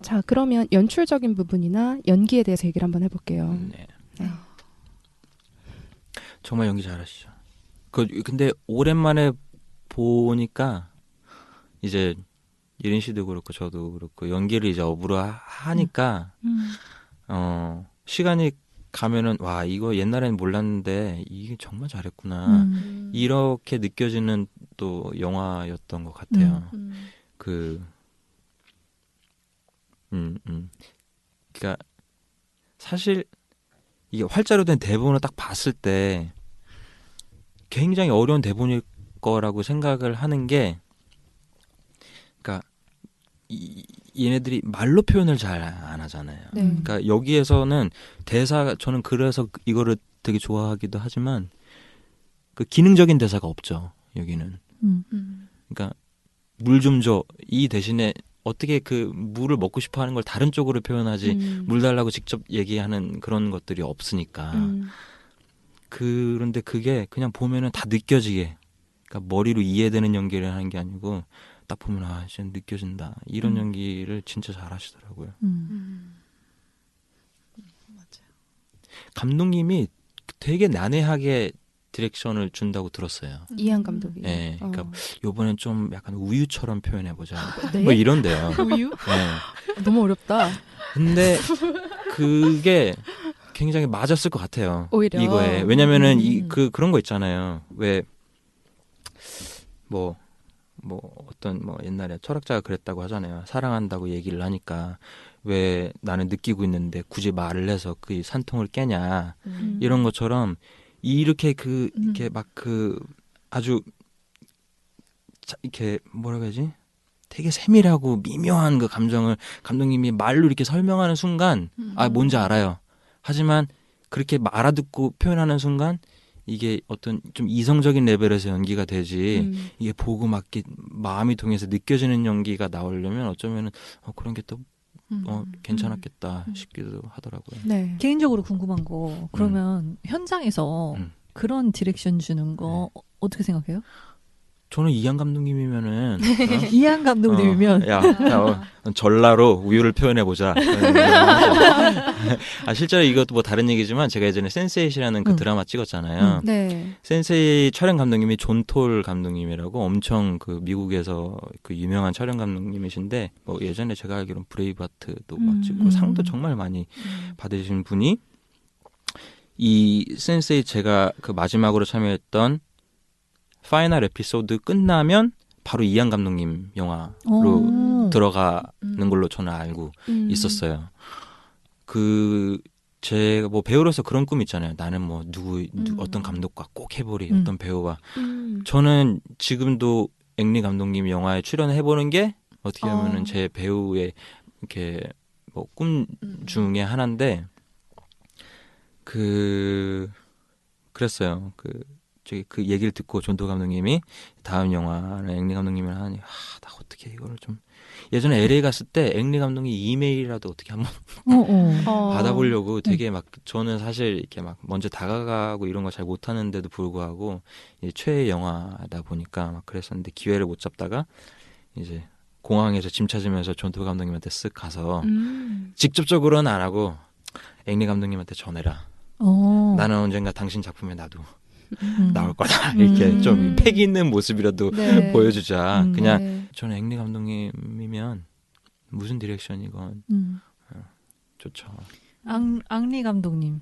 자, 그러면 연출적인 부분이나 연기에 대해서 얘기를 한번 해볼게요. 네. 정말 연기 잘하시죠. 근데 오랜만에 보니까 이제 예린 씨도 그렇고 저도 그렇고 연기를 이제 업으로 하니까 시간이 가면은 와 이거 옛날에는 몰랐는데 이게 정말 잘했구나 이렇게 느껴지는 또 영화였던 것 같아요. 그러니까 사실 이게 활자로 된 대본을 딱 봤을 때 굉장히 어려운 대본일 거라고 생각을 하는 게, 그러니까 얘네들이 말로 표현을 잘 안 하잖아요. 네. 그러니까 여기에서는 대사 저는 그래서 이거를 되게 좋아하기도 하지만 그 기능적인 대사가 없죠. 여기는. 그러니까 물 좀 줘. 이 대신에 어떻게 그 물을 먹고 싶어 하는 걸 다른 쪽으로 표현하지 물 달라고 직접 얘기하는 그런 것들이 없으니까. 그런데 그게 그냥 보면은 다 느껴지게, 그러니까 머리로 이해되는 연기를 하는 게 아니고 딱 보면 아 진짜 느껴진다 이런 연기를 진짜 잘하시더라고요. 맞아요. 감독님이 되게 난해하게 디렉션을 준다고 들었어요. 이한 감독이. 네, 그러니까 요번엔 좀 약간 우유처럼 표현해보자. 네? 뭐 이런데요. 우유? 네. 너무 어렵다. 근데 그게 굉장히 맞았을 것 같아요. 오히려. 이거에. 왜냐면은 그런 거 있잖아요. 왜 뭐 어떤 뭐 옛날에 철학자가 그랬다고 하잖아요. 사랑한다고 얘기를 하니까 왜 나는 느끼고 있는데 굳이 말을 해서 그 산통을 깨냐. 이런 것처럼 이렇게 이렇게 막 아주 이렇게 뭐라고 해야지? 되게 세밀하고 미묘한 그 감정을 감독님이 말로 이렇게 설명하는 순간 뭔지 알아요. 하지만 그렇게 알아듣고 표현하는 순간 이게 어떤 좀 이성적인 레벨에서 연기가 되지 이게 보고 막 이렇게 마음이 통해서 느껴지는 연기가 나오려면 어쩌면은 그런 게 또 괜찮았겠다 싶기도 하더라고요. 네. 개인적으로 궁금한 거 그러면 현장에서 그런 디렉션 주는 거 어떻게 생각해요? 저는 이한 감독님이면은 이한 감독님이면 전라로 우유를 표현해보자. 실제로 이것도 뭐 다른 얘기지만 제가 예전에 센스에잇이라는 그 드라마 찍었잖아요. 네. 센스에잇 촬영 감독님이 존 톨 감독님이라고 엄청 그 미국에서 그 유명한 촬영 감독님이신데 뭐 예전에 제가 알기로는 브레이브하트도 막 찍고 상도 정말 많이 받으신 분이 이 센스에잇 제가 그 마지막으로 참여했던 파이널 에피소드 끝나면 바로 이한 감독님 영화로 들어가는 걸로 저는 알고 있었어요. 제가 뭐 배우로서 그런 꿈 있잖아요. 나는 뭐 어떤 감독과 꼭 해보리, 어떤 배우와. 저는 지금도 앵리 감독님 영화에 출연해보는 게 어떻게 보면은 제 배우의 이렇게 뭐 꿈 중에 하나인데 그랬어요. 그 얘기를 듣고 존도 감독님이 다음 영화는 앵리 감독님이랑 하니 나 어떻게 이거를 좀 예전에 LA 갔을 때 앵리 감독이 이메일이라도 어떻게 한번 받아보려고 되게 막 저는 사실 이렇게 막 먼저 다가가고 이런 거 잘 못하는데도 불구하고 이제 최애 영화다 보니까 막 그랬었는데 기회를 못 잡다가 이제 공항에서 짐 찾으면서 존도 감독님한테 쓱 가서 직접적으로는 안 하고 앵리 감독님한테 전해라. 나는 언젠가 당신 작품에 나도 나올 거다. 이렇게 좀 패기 있는 모습이라도 네. 보여주자. 그냥 네. 저는 앵리 감독님이면 무슨 디렉션이건 좋죠. 앙리 감독님.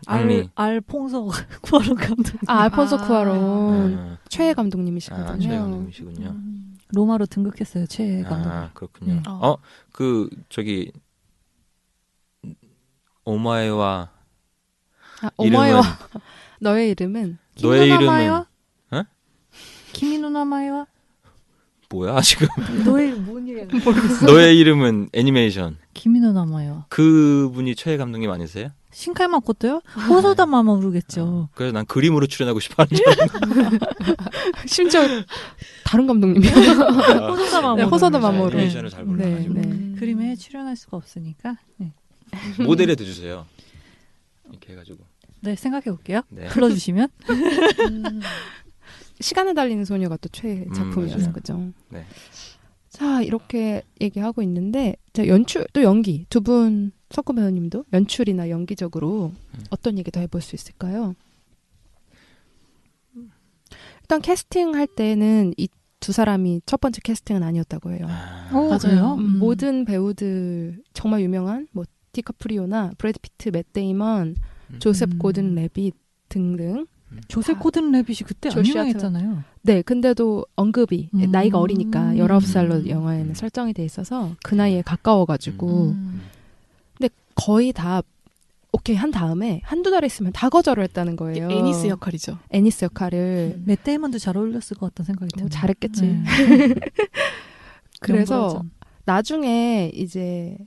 앙리. 알퐁소 쿠아론 감독님. 알폰소 쿠아론 최애 감독님이시거든요. 최애 감독님이시군요. 로마로 등극했어요. 최애 감독님. 그렇군요. 네. 저기 오마에와 오마에와 너의 이름은 너의 이름은 키미노 나마에와 뭐야 지금? 너의 이름 뭔 얘기야? 너의 이름은 애니메이션. 키미노 나마에와. 그분이 최애 감독님 아니세요? 신칼 마코토요? 호소다 마마 모르겠죠. 그래서 난 그림으로 출연하고 싶어하는 줄 심지어 다른 감독님이요. 호소다 마마. 네, 호소다 마모로. 애니메이션을 잘 몰라가지고 그림에 출연할 수가 없으니까. 네. 모델해 주세요. 이렇게 해가지고. 네, 생각해 볼게요. 네. 불러주시면. 시간을 달리는 소녀가 또 최애 작품이어서 맞아요. 그죠. 네. 자 이렇게 얘기하고 있는데 자 연출 또 연기 두 분 석구 배우님도 연출이나 연기적으로 어떤 얘기 더 해볼 수 있을까요? 일단 캐스팅 할 때는 이 두 사람이 첫 번째 캐스팅은 아니었다고 해요. 맞아요. 모든 배우들 정말 유명한 뭐 디카프리오나 브래드 피트, 맷 데이먼, 조셉 고든 레빗 등등. 조셉 고든 레빗이 그때 안 조슈아 유명했잖아요. 네, 근데도 언급이 나이가 어리니까 19살로 영화에는 설정이 돼 있어서 그 나이에 가까워가지고 근데 거의 다 오케이 한 다음에 한두 달 있으면 다 거절을 했다는 거예요. 애니스 역할이죠. 애니스 역할을 맷 데이먼도 잘 어울렸을 것 같다는 생각이 들어요. 잘했겠지. 네. 그래서 연구하자. 나중에 이제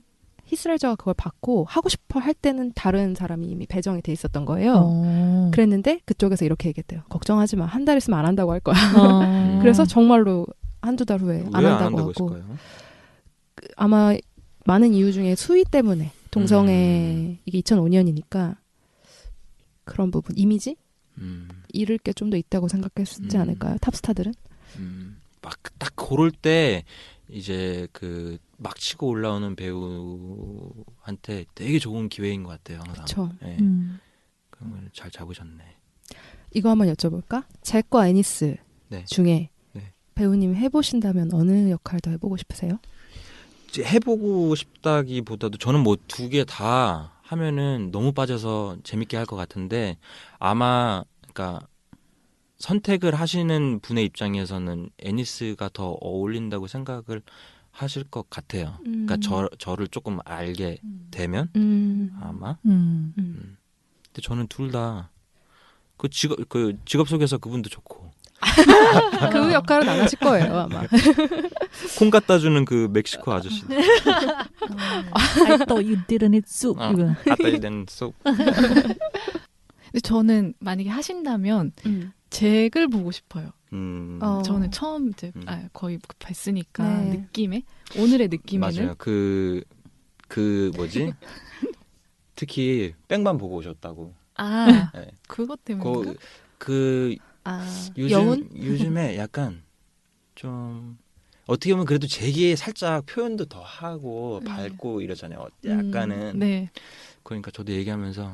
히스레저가 그걸 받고 하고 싶어 할 때는 다른 사람이 이미 배정이 돼 있었던 거예요. 그랬는데 그쪽에서 이렇게 얘기했대요. 걱정하지 마. 한 달 있으면 안 한다고 할 거야. 그래서 정말로 한두 달 후에 안 왜 한다고 하고 했을까요? 아마 많은 이유 중에 수위 때문에 동성애 이게 2005년이니까 그런 부분 이미지 잃을 게 좀 더 있다고 생각했지 않을까요? 탑스타들은? 막 딱 고를 때 이제 막 치고 올라오는 배우한테 되게 좋은 기회인 것 같아요. 항상. 그쵸. 네. 그걸 잘 잡으셨네. 이거 한번 여쭤볼까? 잭과 애니스 네. 중에 네. 배우님 해보신다면 어느 역할 더 해보고 싶으세요? 이제 해보고 싶다기보다도 저는 뭐 두 개 다 하면은 너무 빠져서 재밌게 할 것 같은데 아마 그러니까 선택을 하시는 분의 입장에서는 애니스가 더 어울린다고 생각을 하실 것 같아요. 그러니까 저를 조금 알게 되면 아마. 근데 저는 둘 다 그 직업 속에서 그분도 좋고 그 역할은 안 하실 거예요 아마. 콩 갖다 주는 그 멕시코 아저씨. I thought you didn't eat soup. 이거. 아따이된 쏙. 근데 저는 만약에 하신다면 잭을 보고 싶어요. 저는 처음 이제 거의 뵀으니까 네. 느낌에 오늘의 느낌에는 맞아요. 그 뭐지? 특히 백만 보고 오셨다고. 네. 그것 때문인가? 여운? 요즘에 약간 좀 어떻게 보면 그래도 제기에 살짝 표현도 더 하고 밝고 이러잖아요. 약간은. 네. 그러니까 저도 얘기하면서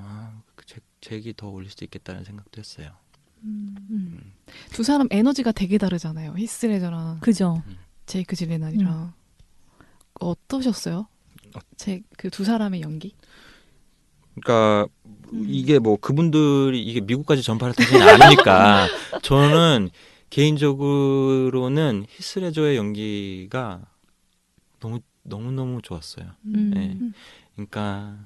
제기 더 올릴 수도 있겠다는 생각도 했어요. 두 사람 에너지가 되게 다르잖아요. 히스레저랑 그죠. 제이크 질레날이랑 어떠셨어요? 그 두 사람의 연기? 그러니까 이게 뭐 그분들이 이게 미국까지 전파를 타지는 않으니까 저는 개인적으로는 히스레저의 연기가 너무 좋았어요. 네. 그러니까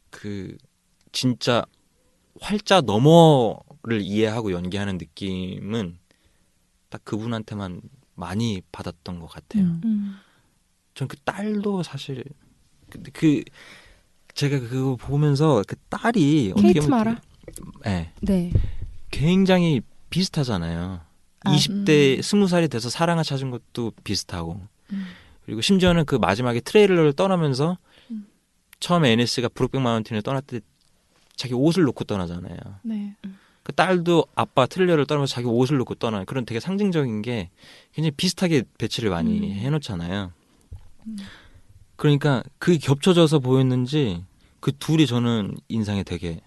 그 진짜 활자 너머를 이해하고 연기하는 느낌은 딱 그분한테만 많이 받았던 것 같아요. 전 그 딸도 사실 제가 그거 보면서 그 딸이 케이트 어떻게 마라? 네, 네. 굉장히 비슷하잖아요. 20대 20살이 돼서 사랑을 찾은 것도 비슷하고 그리고 심지어는 그 마지막에 트레일러를 떠나면서 처음에 NS가 브록백 마운틴을 떠날 때 자기 옷을 놓고 떠나잖아요. 네. 그 딸도 아빠 트레일러를 떠나면서 자기 옷을 놓고 떠나요. 그런 되게 상징적인 게 굉장히 비슷하게 배치를 많이 해놓잖아요. 그러니까 그게 겹쳐져서 보였는지 그 둘이 저는 인상에 되게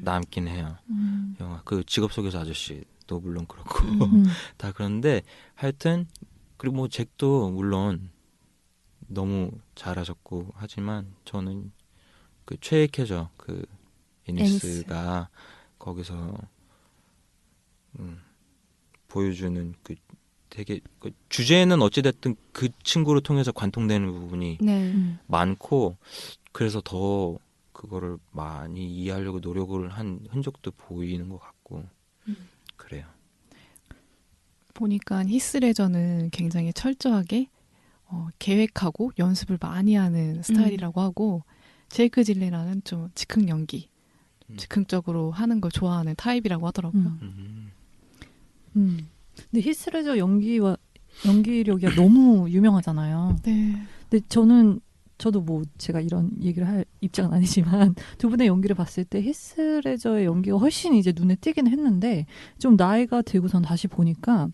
남긴 해요. 영화 그 직업 속에서 아저씨도 물론 그렇고 다 그런데 하여튼 그리고 뭐 잭도 물론 너무 잘하셨고 하지만 저는 그 최애캐죠. 그 애니스가 거기서 보여주는 그 되게 그 주제는 어찌됐든 그 친구를 통해서 관통되는 부분이 많고 그래서 더 그거를 많이 이해하려고 노력을 한 흔적도 보이는 것 같고 그래요. 보니까 히스레저는 굉장히 철저하게 계획하고 연습을 많이 하는 스타일이라고 하고 제이크 질레나는 좀 즉흥 연기, 즉흥적으로 하는 걸 좋아하는 타입이라고 하더라고요. 근데 히스레저 연기력이 너무 유명하잖아요. 네. 근데 저도 뭐 제가 이런 얘기를 할 입장은 아니지만 두 분의 연기를 봤을 때 히스레저의 연기가 훨씬 이제 눈에 띄긴 했는데 좀 나이가 들고선 다시 보니까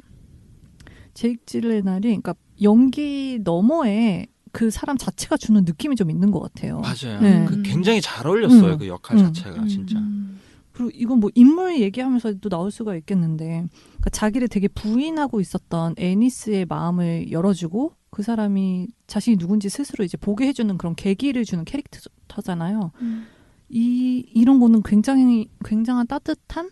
제이크 질레날이 그러니까 연기 너머에 그 사람 자체가 주는 느낌이 좀 있는 것 같아요. 맞아요. 네. 그 굉장히 잘 어울렸어요. 그 역할 자체가 진짜. 그리고 이건 뭐 인물 얘기하면서도 나올 수가 있겠는데 그러니까 자기를 되게 부인하고 있었던 애니스의 마음을 열어주고 그 사람이 자신이 누군지 스스로 이제 보게 해주는 그런 계기를 주는 캐릭터잖아요. 이런 거는 굉장한 따뜻한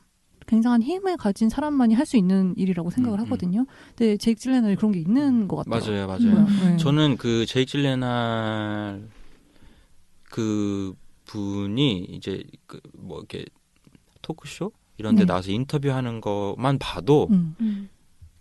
굉장한 힘을 가진 사람만이 할 수 있는 일이라고 생각을 하거든요. 근데 제이크 질레날이 그런 게 있는 것 같아요. 맞아요. 네. 저는 그 제이크 질레날 그 분이 이제 그 뭐 이렇게 토크쇼 이런 데 나와서 인터뷰하는 것만 봐도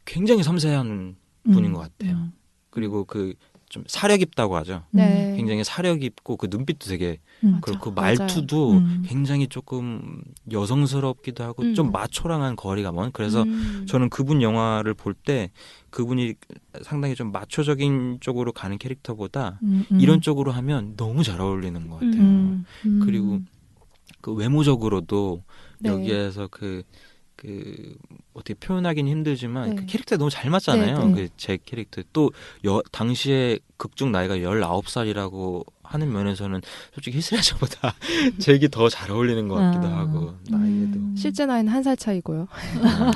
굉장히 섬세한 분인 것 같아요. 그리고 그 좀 사려 깊다고 하죠. 네. 굉장히 사려 깊고 그 눈빛도 되게 그렇고 맞아요. 말투도 굉장히 조금 여성스럽기도 하고 좀 마초랑한 거리가 먼. 그래서 저는 그분 영화를 볼 때 그분이 상당히 좀 마초적인 쪽으로 가는 캐릭터보다 이런 쪽으로 하면 너무 잘 어울리는 것 같아요. 그리고 그 외모적으로도 네. 여기에서 그 그 어떻게 표현하기는 힘들지만 네. 그 캐릭터에 너무 잘 맞잖아요. 네, 네. 그 제 캐릭터 또 당시에 극중 나이가 19살이라고 하는 면에서는 솔직히 히스레저보다 잭이 더 잘 어울리는 것 같기도 하고 나이에도 실제 나이는 1살 차이고요.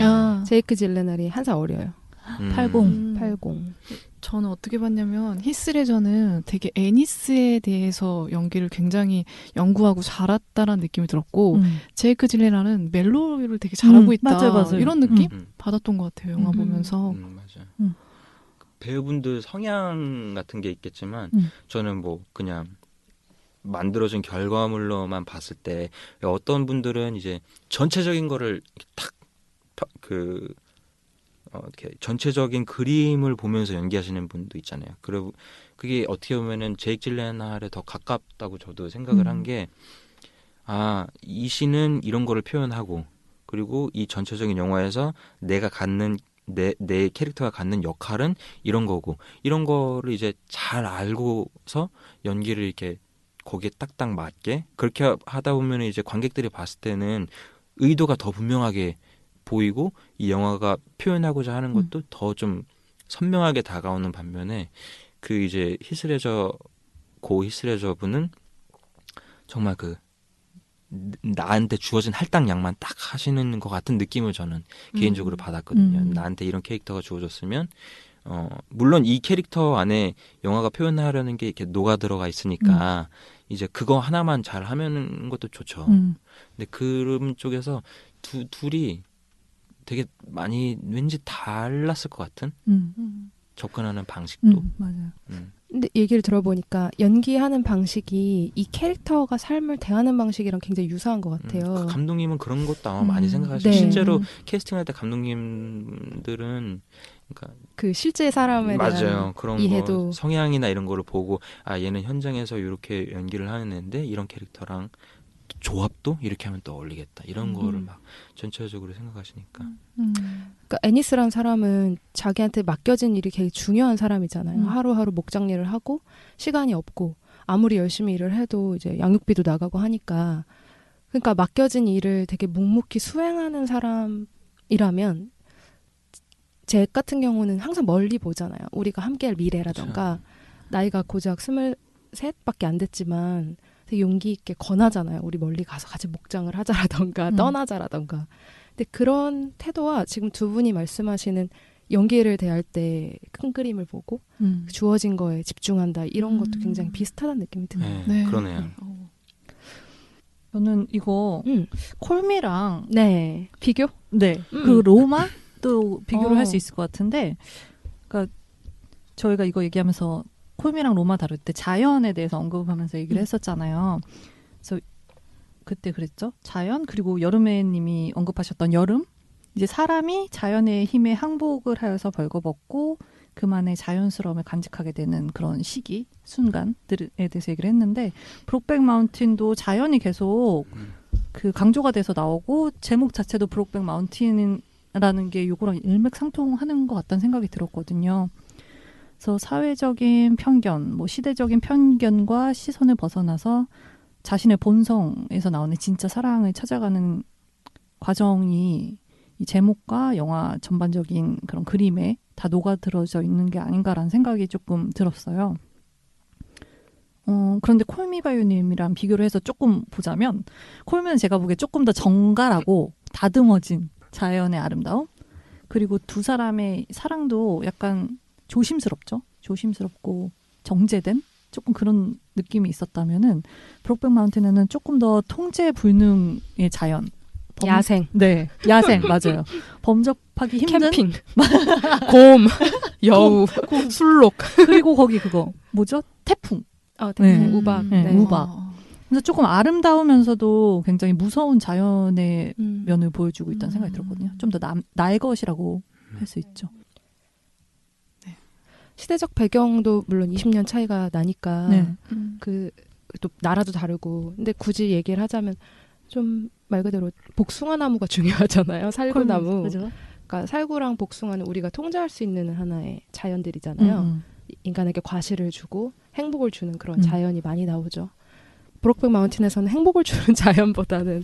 아, 제이크 질레날이 1살 어려요. 80. 80. 저는 어떻게 봤냐면 히스레저는 되게 애니스에 대해서 연기를 굉장히 연구하고 잘했다라는 느낌이 들었고 제이크 질레날은 멜로를 되게 잘하고 있다 맞아요. 이런 느낌 음. 받았던 것 같아요. 영화 보면서. 맞아. 음. 배우분들 성향 같은 게 있겠지만 저는 뭐 그냥 만들어진 결과물로만 봤을 때 어떤 분들은 이제 전체적인 거를 이렇게 전체적인 그림을 보면서 연기하시는 분도 있잖아요. 그리고 그게 어떻게 보면은 제이크 질레날에 더 가깝다고 저도 생각을 한 게 이 씬은 이런 거를 표현하고 그리고 이 전체적인 영화에서 내가 갖는 내 캐릭터가 갖는 역할은 이런 거고 이런 거를 이제 잘 알고서 연기를 이렇게 거기에 딱딱 맞게 그렇게 하다 보면 이제 관객들이 봤을 때는 의도가 더 분명하게 보이고 이 영화가 표현하고자 하는 것도 더 좀 선명하게 다가오는 반면에 그 이제 히스레저 분은 정말 그 나한테 주어진 할당량만 딱 하시는 것 같은 느낌을 저는 개인적으로 받았거든요. 나한테 이런 캐릭터가 주어졌으면 물론 이 캐릭터 안에 영화가 표현하려는 게 이렇게 녹아 들어가 있으니까 이제 그거 하나만 잘 하는 것도 좋죠. 근데 그런 쪽에서 둘이 되게 많이 왠지 달랐을 것 같은 접근하는 방식도. 맞아요. 근데 얘기를 들어보니까 연기하는 방식이 이 캐릭터가 삶을 대하는 방식이랑 굉장히 유사한 것 같아요. 그 감독님은 그런 것도 아마 많이 생각하시죠. 네. 실제로 캐스팅할 때 감독님들은 그러니까 그 실제 사람에 맞아요. 대한 그런 이해도 거 성향이나 이런 거를 보고 얘는 현장에서 이렇게 연기를 하는 애인데 이런 캐릭터랑 조합도 이렇게 하면 또 어울리겠다. 이런 거를 막 전체적으로 생각하시니까. 그러니까 애니스라는 사람은 자기한테 맡겨진 일이 되게 중요한 사람이잖아요. 하루하루 목장 일을 하고 시간이 없고 아무리 열심히 일을 해도 이제 양육비도 나가고 하니까 그러니까 맡겨진 일을 되게 묵묵히 수행하는 사람이라면 잭 같은 경우는 항상 멀리 보잖아요. 우리가 함께할 미래라던가 나이가 고작 23밖에 안 됐지만 되게 용기 있게 권하잖아요. 우리 멀리 가서 같이 목장을 하자라던가 떠나자라던가. 근데 그런 태도와 지금 두 분이 말씀하시는 연기를 대할 때 큰 그림을 보고 주어진 거에 집중한다. 이런 것도 굉장히 비슷하다는 느낌이 드네요. 네, 그러네요. 저는 이거 콜미랑 네. 비교? 그 로마도 비교를 할 수 있을 것 같은데, 그러니까 저희가 이거 얘기하면서 콜미랑 로마 다룰 때 자연에 대해서 언급하면서 얘기를 했었잖아요. 그래서 그때 그랬죠. 자연 그리고 여름애님이 언급하셨던 여름. 이제 사람이 자연의 힘에 항복을 하여서 벌거벗고 그만의 자연스러움을 간직하게 되는 그런 시기, 순간들에 대해서 얘기를 했는데 브록백 마운틴도 자연이 계속 그 강조가 돼서 나오고 제목 자체도 브록백 마운틴이라는 게 요거랑 일맥상통하는 것 같다는 생각이 들었거든요. 그래서 사회적인 편견, 뭐 시대적인 편견과 시선을 벗어나서 자신의 본성에서 나오는 진짜 사랑을 찾아가는 과정이 이 제목과 영화 전반적인 그런 그림에 다 녹아들어져 있는 게 아닌가라는 생각이 조금 들었어요. 그런데 콜미바유님이랑 비교를 해서 조금 보자면 콜미는 제가 보기에 조금 더 정갈하고 다듬어진 자연의 아름다움 그리고 두 사람의 사랑도 약간 조심스럽죠. 조심스럽고 정제된 조금 그런 느낌이 있었다면은 브록백 마운틴에는 조금 더 통제 불능의 자연 야생. 네, 야생 맞아요. 범접하기 힘든 캠핑. 곰. 여우. 술록. 그리고 거기 그거 뭐죠? 태풍. 태풍. 네. 우박. 네. 우박. 그래서 조금 아름다우면서도 굉장히 무서운 자연의 면을 보여주고 있다는 생각이 들었거든요. 좀 더 나의 것이라고 할 수 있죠. 네. 시대적 배경도 물론 20년 차이가 나니까 그 또 나라도 다르고 근데 굳이 얘기를 하자면 좀 말 그대로 복숭아 나무가 중요하잖아요. 살구나무. 그러니까 살구랑 복숭아는 우리가 통제할 수 있는 하나의 자연들이잖아요. 인간에게 과실을 주고 행복을 주는 그런 자연이 많이 나오죠. 브록백 마운틴에서는 행복을 주는 자연보다는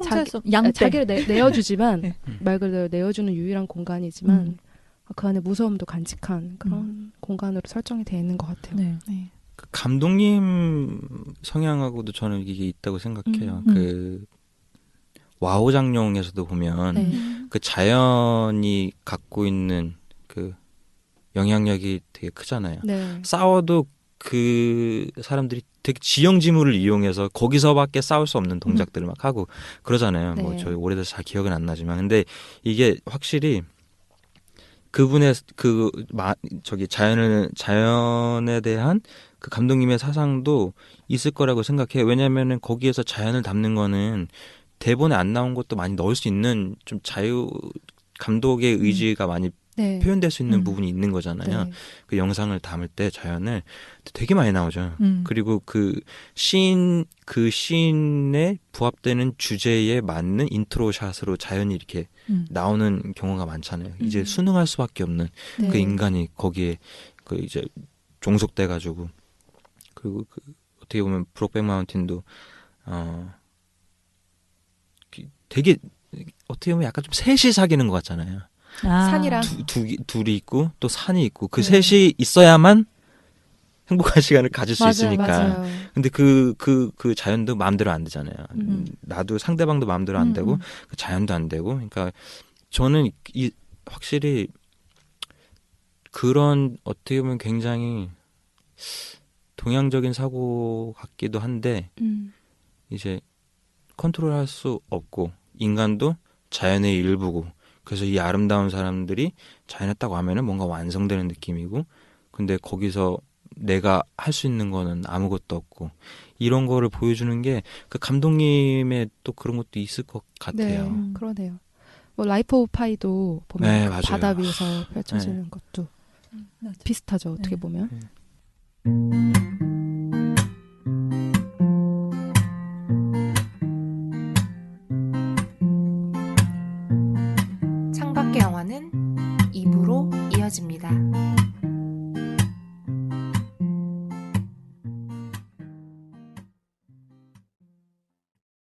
통제할 수 없- 양떼. 자기를 내어주지만 네. 말 그대로 내어주는 유일한 공간이지만 음. 그 안에 무서움도 간직한 그런 공간으로 설정이 되어 있는 것 같아요. 네. 네. 그 감독님 성향하고도 저는 이게 있다고 생각해요. 음. 그 와우 장룡에서도 보면 네. 그 자연이 갖고 있는 그 영향력이 되게 크잖아요. 네. 싸워도 그 사람들이 되게 지형지물을 이용해서 거기서밖에 싸울 수 없는 동작들을 막 하고 그러잖아요. 네. 뭐 저희 오래돼서 잘 기억은 안 나지만 근데 이게 확실히 그분의 저기 자연에 대한 그 감독님의 사상도 있을 거라고 생각해요. 왜냐면은 거기에서 자연을 담는 거는 대본에 안 나온 것도 많이 넣을 수 있는 좀 감독의 의지가 많이 네. 표현될 수 있는 음. 부분이 있는 거잖아요. 네. 그 영상을 담을 때 자연을 되게 많이 나오죠. 그리고 그 시인에 부합되는 주제에 맞는 인트로 샷으로 자연이 이렇게 나오는 경우가 많잖아요. 이제 순응할 수밖에 없는 네. 그 인간이 거기에 그 이제 종속돼 가지고 그리고 그 어떻게 보면 브록백 마운틴도 되게 어떻게 보면 약간 좀 셋이 사귀는 것 같잖아요. 산이랑 둘이 있고 또 산이 있고 그 네. 셋이 있어야만 행복한 시간을 가질 수 맞아요, 있으니까. 맞아요. 근데 그 자연도 마음대로 안 되잖아요. 나도 상대방도 마음대로 안 되고 그 자연도 안 되고. 그러니까 저는 확실히 그런 어떻게 보면 굉장히 동양적인 사고 같기도 한데 이제 컨트롤할 수 없고 인간도 자연의 일부고 그래서 이 아름다운 사람들이 자연에 딱 와면은 뭔가 완성되는 느낌이고 근데 거기서 내가 할 수 있는 거는 아무것도 없고 이런 거를 보여주는 게 그 감독님의 또 그런 것도 있을 것 같아요. 네, 그러네요. 뭐 라이프 오브 파이도 보면 네, 그 맞아요. 바다 위에서 펼쳐지는 것도 맞아요. 비슷하죠. 어떻게 네. 보면.